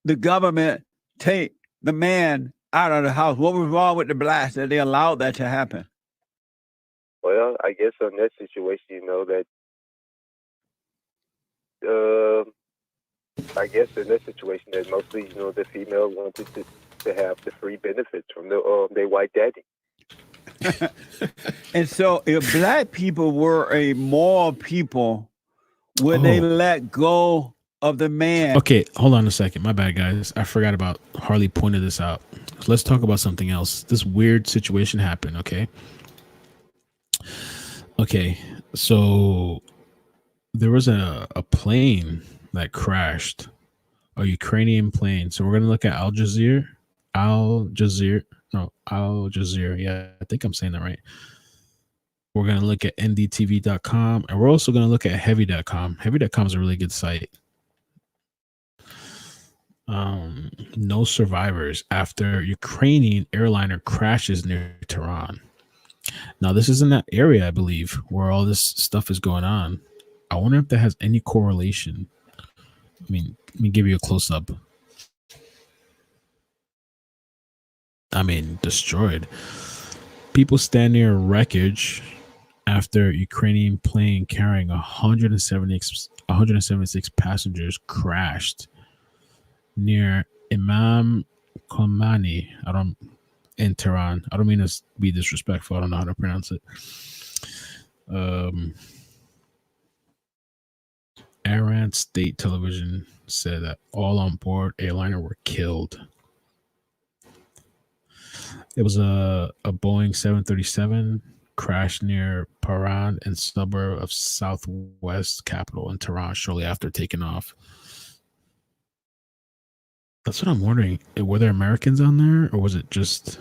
the government take the man out of the house? What was wrong with the blacks that they allowed that to happen? Well, I guess on that situation, that I guess in that situation that mostly, the female wanted to have the free benefits from their white daddy. And so if black people were a moral people, would they let go of the man. Okay, hold on a second. My bad, guys. I forgot about Harley pointed this out. So let's talk about something else. This weird situation happened, okay? Okay, so there was a plane that crashed, a Ukrainian plane. So we're going to look at Al Jazeera. Yeah, I think I'm saying that right. We're going to look at ndtv.com, and we're also going to look at heavy.com. Heavy.com is a really good site. No survivors after Ukrainian airliner crashes near Tehran. Now, this is in that area, I believe, where all this stuff is going on. I wonder if that has any correlation. I mean, let me give you a close-up. I mean, destroyed. People stand near wreckage after Ukrainian plane carrying 176 passengers crashed near Imam Khomeini. In Tehran. I don't mean to be disrespectful. I don't know how to pronounce it. Iran state television said that all on board airliner were killed. It was a Boeing 737 crashed near Paran and suburb of southwest capital in Tehran shortly after taking off. That's what I'm wondering. Were there Americans on there, or was it just...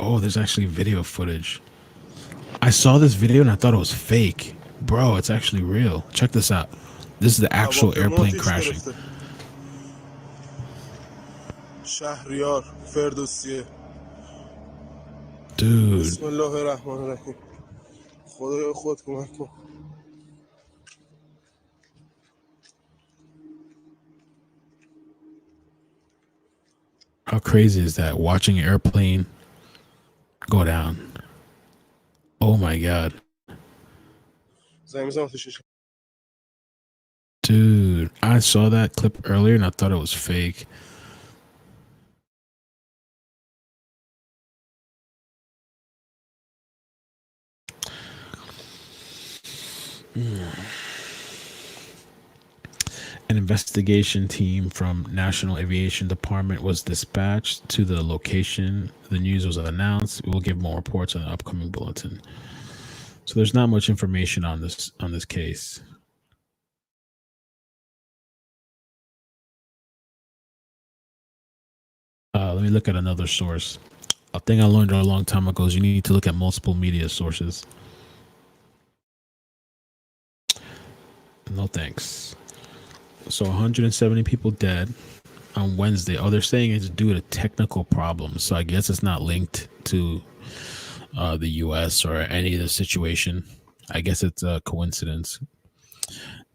Oh, there's actually video footage. I saw this video and I thought it was fake. Bro, it's actually real. Check this out. This is the actual airplane crashing. Dude. How crazy is that? Watching an airplane go down. Oh my God. Dude, I saw that clip earlier and I thought it was fake. An investigation team from National Aviation Department was dispatched to the location. The news was announced. We'll give more reports on the upcoming bulletin. So there's not much information on this case. Let me look at another source. A thing I learned a long time ago is you need to look at multiple media sources. No thanks. So 170 people dead on Wednesday. Oh, they're saying it's due to technical problems. So I guess it's not linked to the U.S. or any of the situation. I guess it's a coincidence.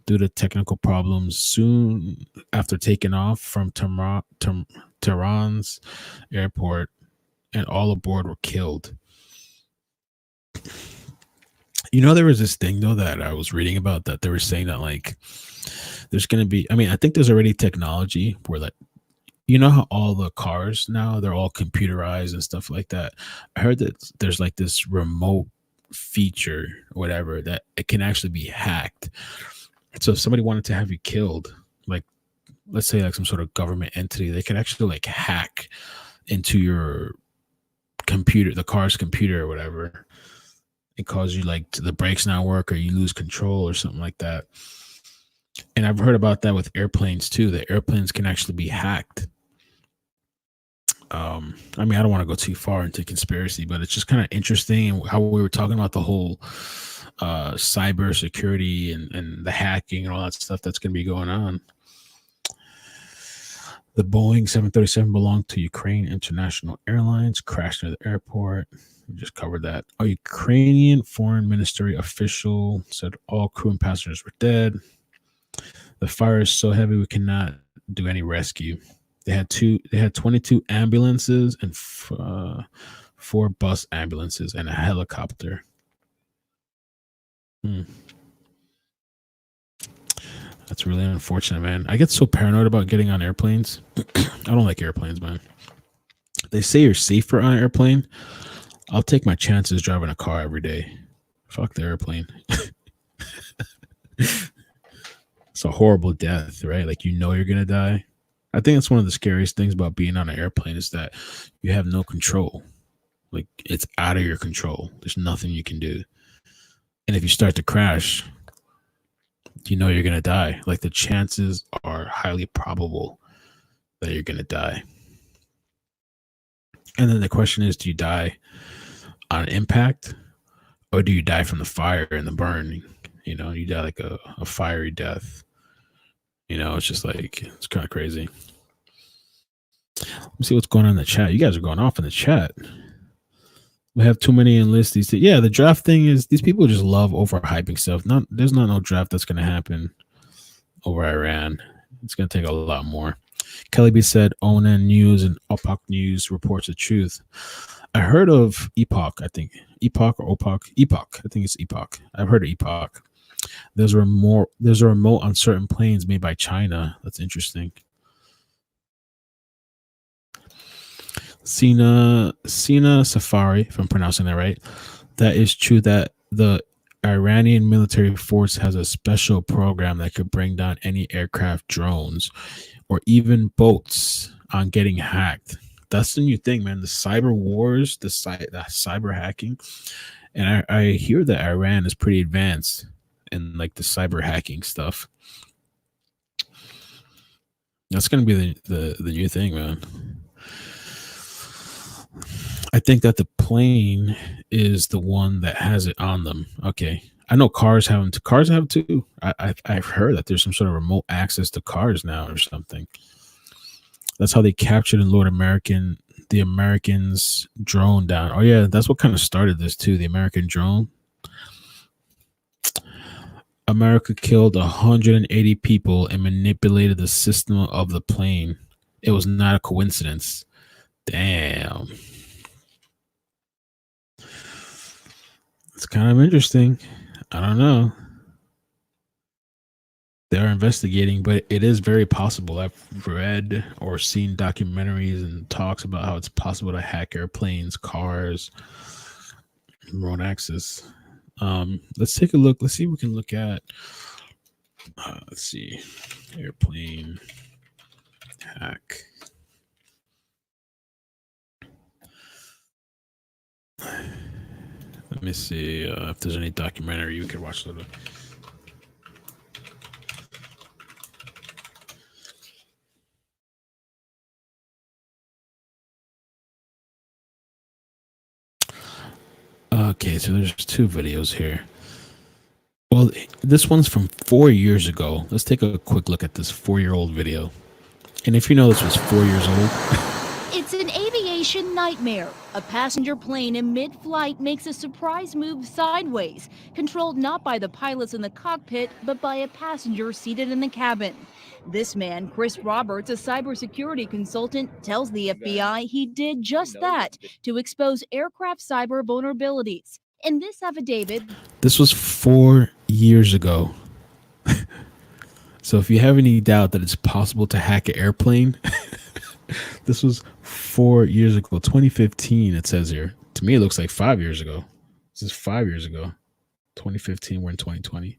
Due to technical problems soon after taking off from Tehran's airport, and all aboard were killed. You know, there was this thing, though, that I was reading about that they were saying that, like, there's going to be, I mean, I think there's already technology where, like, you know how all the cars now, they're all computerized and stuff like that. I heard that there's like this remote feature or whatever that it can actually be hacked. So if somebody wanted to have you killed, like, let's say like some sort of government entity, they could actually like hack into your computer, the car's computer or whatever, and cause you like the brakes not work or you lose control or something like that. And I've heard about that with airplanes too. The airplanes can actually be hacked. I mean, I don't want to go too far into conspiracy, but it's just kind of interesting how we were talking about the whole cyber security and the hacking and all that stuff that's going to be going on. The Boeing 737 belonged to Ukraine International Airlines, crashed near the airport. We just covered that. A Ukrainian foreign ministry official said all crew and passengers were dead. The fire is so heavy we cannot do any rescue. They had 22 ambulances and 4 bus ambulances and a helicopter. That's really unfortunate, man. I get so paranoid about getting on airplanes. I don't like airplanes, man. They say you're safer on an airplane. I'll take my chances driving a car every day. Fuck the airplane. It's a horrible death, right? Like, you know you're gonna die. I think that's one of the scariest things about being on an airplane is that you have no control. Like, it's out of your control. There's nothing you can do. And if you start to crash, you know you're gonna die. Like, the chances are highly probable that you're gonna die. And then the question is, do you die on impact, or do you die from the fire and the burning? You know, you die like a fiery death. You know, it's just like, it's kind of crazy. Let's see what's going on in the chat. You guys are going off in the chat. We have too many enlists these days. Yeah, the draft thing is, these people just love overhyping stuff. There's not no draft that's going to happen over Iran. It's going to take a lot more. Kelly B said, ONN News and OPOC News reports the truth. I heard of Epoch, I think. Epoch or OPOC? Epoch. I think it's Epoch. I've heard of Epoch. There's a remote on certain planes made by China. That's interesting. Sina Safari, if I'm pronouncing that right. That is true that the Iranian military force has a special program that could bring down any aircraft, drones, or even boats on getting hacked. That's the new thing, man. The cyber wars, the cyber hacking. And I hear that Iran is pretty advanced in like the cyber hacking stuff. That's going to be the new thing, man. I think that the plane is the one that has it on them. Okay. I know cars have them. Cars have too. I've heard that there's some sort of remote access to cars now or something. That's how they captured and lured the Americans drone down. Oh yeah, that's what kind of started this too. The American drone. America killed 180 people and manipulated the system of the plane. It was not a coincidence. Damn. It's kind of interesting. I don't know. They're investigating, but it is very possible. I've read or seen documentaries and talks about how it's possible to hack airplanes, cars, remote access. Let's take a look. Let's see if we can look at, let's see, airplane hack. Let me see if there's any documentary you could watch. Okay, so there's two videos here. Well, this one's from 4 years ago. Let's take a quick look at this 4-year-old video. And if you know this was 4 years old. It's an aviation nightmare. A passenger plane in mid-flight makes a surprise move sideways, controlled not by the pilots in the cockpit, but by a passenger seated in the cabin. This man, Chris Roberts, a cybersecurity consultant, tells the FBI he did just that to expose aircraft cyber vulnerabilities. In this affidavit, this was 4 years ago. So if you have any doubt that it's possible to hack an airplane, this was 4 years ago, 2015, it says here. To me, it looks like 5 years ago. This is 5 years ago. 2015, we're in 2020.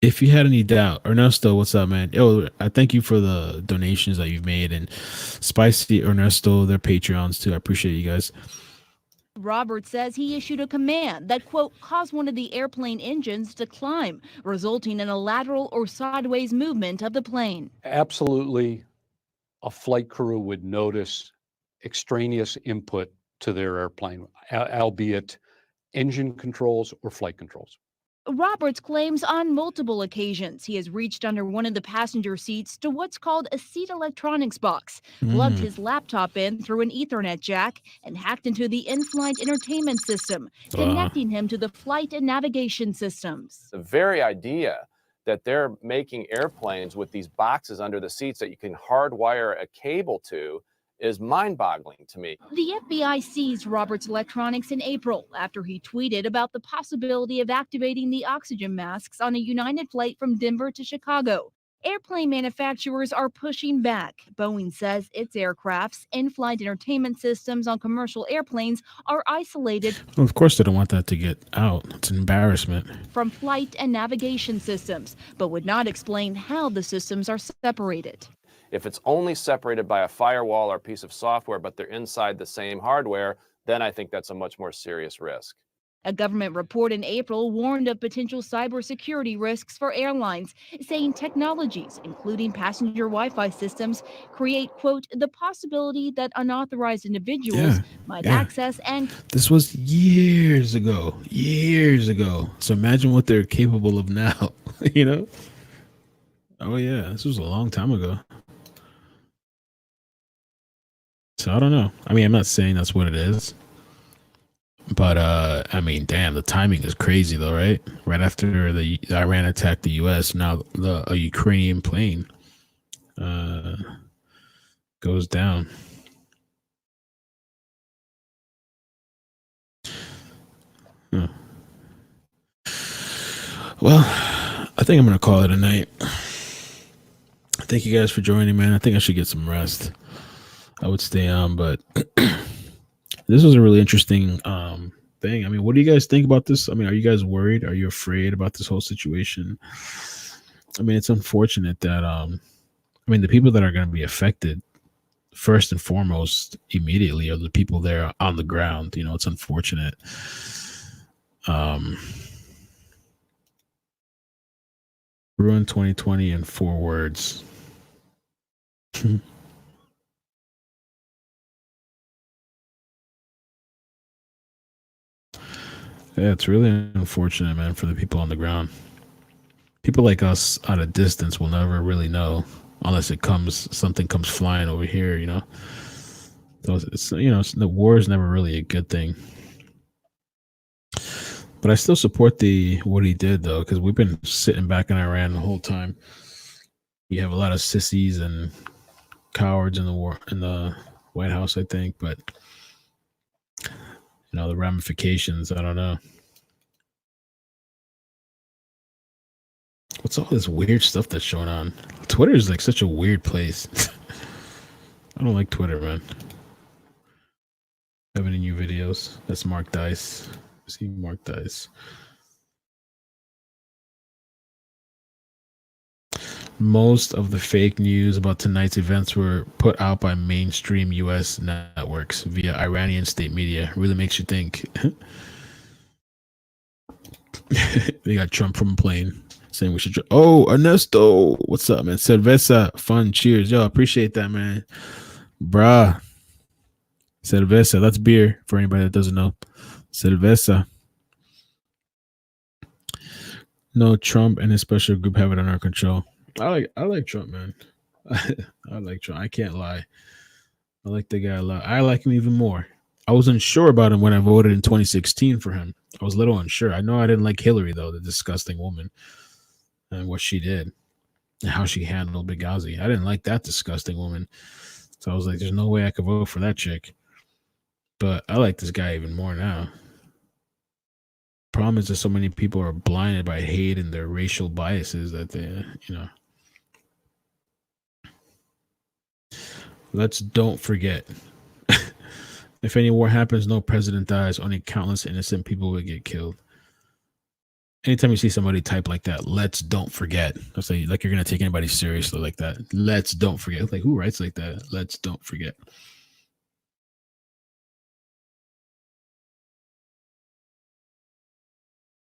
If you had any doubt, Ernesto, what's up, man? Oh, I thank you for the donations that you've made, and Spicy, Ernesto, their Patreons too. I appreciate you guys. Roberts says he issued a command that, quote, caused one of the airplane engines to climb, resulting in a lateral or sideways movement of the plane. Absolutely, a flight crew would notice extraneous input to their airplane, albeit engine controls or flight controls. Roberts claims on multiple occasions he has reached under one of the passenger seats to what's called a seat electronics box, plugged his laptop in through an Ethernet jack, and hacked into the in-flight entertainment system, connecting him to the flight and navigation systems. The very idea that they're making airplanes with these boxes under the seats that you can hardwire a cable to is mind-boggling to me. The FBI seized Roberts' electronics in April after he tweeted about the possibility of activating the oxygen masks on a United flight from Denver to Chicago. Airplane manufacturers are pushing back. Boeing says its aircraft's in-flight entertainment systems on commercial airplanes are isolated Well, of course, they don't want that to get out. It's an embarrassment. from flight and navigation systems, but would not explain how the systems are separated. If it's only separated by a firewall or a piece of software, but they're inside the same hardware, then I think that's a much more serious risk. A government report in April warned of potential cybersecurity risks for airlines, saying technologies, including passenger Wi-Fi systems, create, quote, the possibility that unauthorized individuals might access and... This was years ago. Years ago. So imagine what they're capable of now, you know? Oh, yeah. This was a long time ago. So I don't know. I mean, I'm not saying that's what it is. But, I mean, damn, the timing is crazy, though, right? Right after the Iran attacked the U.S., now a Ukrainian plane goes down. Huh. Well, I think I'm going to call it a night. Thank you guys for joining, man. I think I should get some rest. I would stay on, but this was a really interesting thing. I mean, what do you guys think about this? I mean, are you guys worried? Are you afraid about this whole situation? I mean, it's unfortunate that I mean, the people that are going to be affected first and foremost immediately are the people there on the ground. You know, it's unfortunate. Ruin 2020 in 4 words. Yeah, it's really unfortunate, man, for the people on the ground. People like us at a distance will never really know unless something comes flying over here, you know. So it's, you know, the war is never really a good thing. But I still support what he did, though, because we've been sitting back in Iran the whole time. You have a lot of sissies and cowards in the White House, I think, but you know, the ramifications, I don't know. What's all this weird stuff that's showing on? Twitter is like such a weird place. I don't like Twitter, man. Have any new videos? That's Mark Dice. See Mark Dice. Most of the fake news about tonight's events were put out by mainstream U.S. networks via Iranian state media. Really makes you think. They got Trump from a plane saying we should. Oh, Ernesto, what's up, man? Cerveza, fun, cheers, yo, appreciate that, man. Bruh, cerveza, that's beer for anybody that doesn't know. Cerveza. No, Trump and his special group have it under control. I like Trump, man. I like Trump. I can't lie. I like the guy a lot. I like him even more. I was unsure about him when I voted in 2016 for him. I was a little unsure. I know I didn't like Hillary, though, the disgusting woman, and what she did and how she handled Benghazi. I didn't like that disgusting woman. So I was like, there's no way I could vote for that chick. But I like this guy even more now. Problem is that so many people are blinded by hate and their racial biases that they, you know. Let's don't forget. If any war happens, no president dies. Only countless innocent people will get killed. Anytime you see somebody type like that, let's don't forget. I'll say, like you're going to take anybody seriously like that. Let's don't forget. Like, who writes like that? Let's don't forget.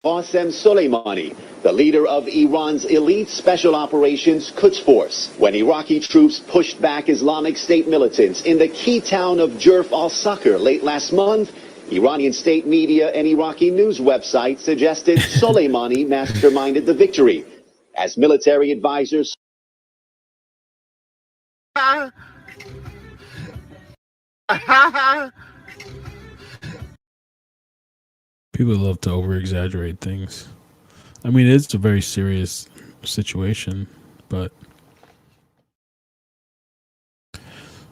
Qasem Soleimani, the leader of Iran's elite special operations Quds Force, when Iraqi troops pushed back Islamic State militants in the key town of Jerf al-Sakr late last month, Iranian state media and Iraqi news websites suggested Soleimani masterminded the victory. As military advisors People love to over-exaggerate things. I mean, it's a very serious situation, but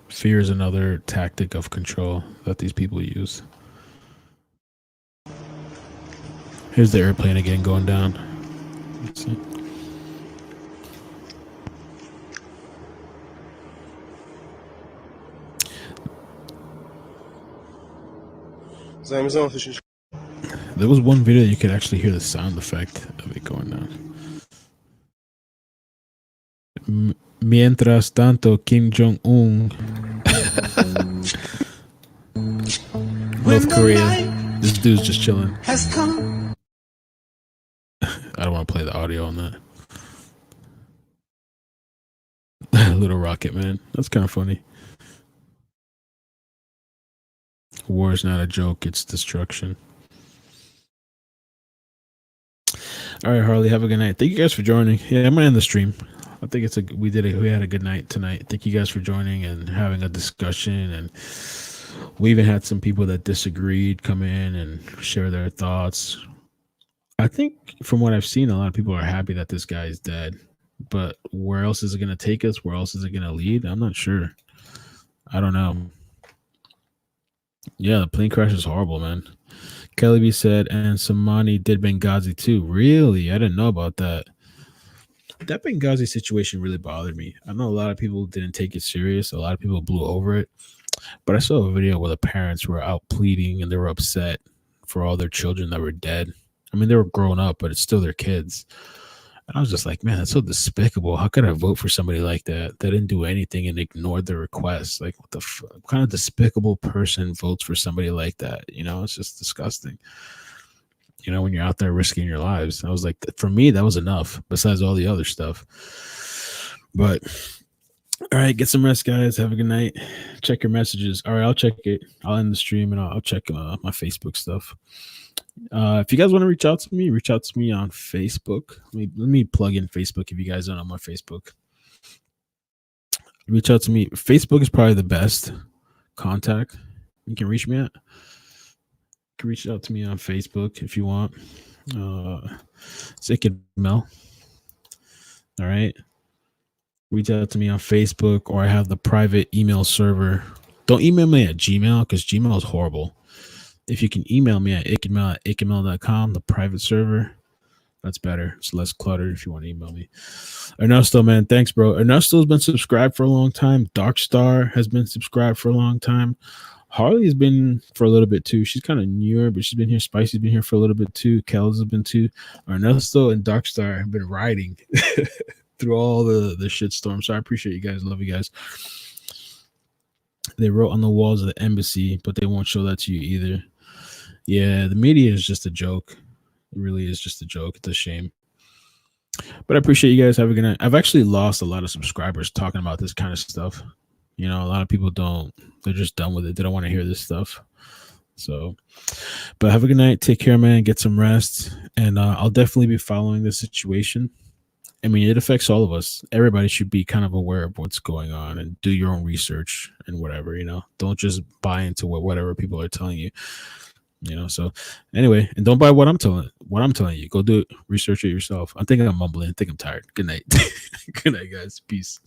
fear is another tactic of control that these people use. Here's the airplane again going down. Let's see. There was one video you could actually hear the sound effect of it going down. Mientras tanto, Kim Jong-un, North Korea. This dude's just chilling. I don't want to play the audio on that. Little Rocket Man. That's kind of funny. War is not a joke, it's destruction. All right, Harley, have a good night. Thank you guys for joining. Yeah, I'm gonna end the stream. I think we had a good night tonight. Thank you guys for joining and having a discussion, and we even had some people that disagreed come in and share their thoughts. I think from what I've seen, a lot of people are happy that this guy is dead, but where else is it going to take us? Where else is it going to lead? I'm not sure. I don't know. Yeah, the plane crash is horrible, man. Kelly B said, and Soleimani did Benghazi too. Really? I didn't know about that. That Benghazi situation really bothered me. I know a lot of people didn't take it serious. A lot of people blew over it. But I saw a video where the parents were out pleading and they were upset for all their children that were dead. I mean, they were grown up, but it's still their kids. And I was just like, man, that's so despicable. How could I vote for somebody like that? They didn't do anything and ignored their requests. Like, what kind of despicable person votes for somebody like that? You know, it's just disgusting. You know, when you're out there risking your lives. I was like, for me, that was enough, besides all the other stuff. But, all right, get some rest, guys. Have a good night. Check your messages. All right, I'll check it. I'll end the stream, and I'll check my Facebook stuff. If you guys want to reach out to me on Facebook. Let me plug in Facebook if you guys don't know my Facebook. Reach out to me. Facebook is probably the best contact you can reach me at. You can reach out to me on Facebook if you want. It's iCkEdMeL. All right. Reach out to me on Facebook, or I have the private email server. Don't email me at Gmail because Gmail is horrible. If you can email me at iCkEdMeL@iCkEdMeL.com, the private server, that's better. It's less cluttered if you want to email me. Ernesto, man, thanks, bro. Ernesto's been subscribed for a long time. Darkstar has been subscribed for a long time. Harley's been for a little bit too. She's kind of newer, but she's been here. Spicy's been here for a little bit too. Kel's has been too. Ernesto and Darkstar have been riding through all the shitstorm. So I appreciate you guys. Love you guys. They wrote on the walls of the embassy, but they won't show that to you either. Yeah, the media is just a joke. It really is just a joke. It's a shame. But I appreciate you guys. Have a good night. I've actually lost a lot of subscribers talking about this kind of stuff. You know, a lot of people don't. They're just done with it. They don't want to hear this stuff. So, but have a good night. Take care, man. Get some rest. And I'll definitely be following the situation. I mean, it affects all of us. Everybody should be kind of aware of what's going on and do your own research and whatever, you know. Don't just buy into whatever people are telling you. You know, so anyway, and don't buy what I'm telling you. Go do it. Research it yourself. I think I'm mumbling. I think I'm tired. Good night. Good night, guys. Peace.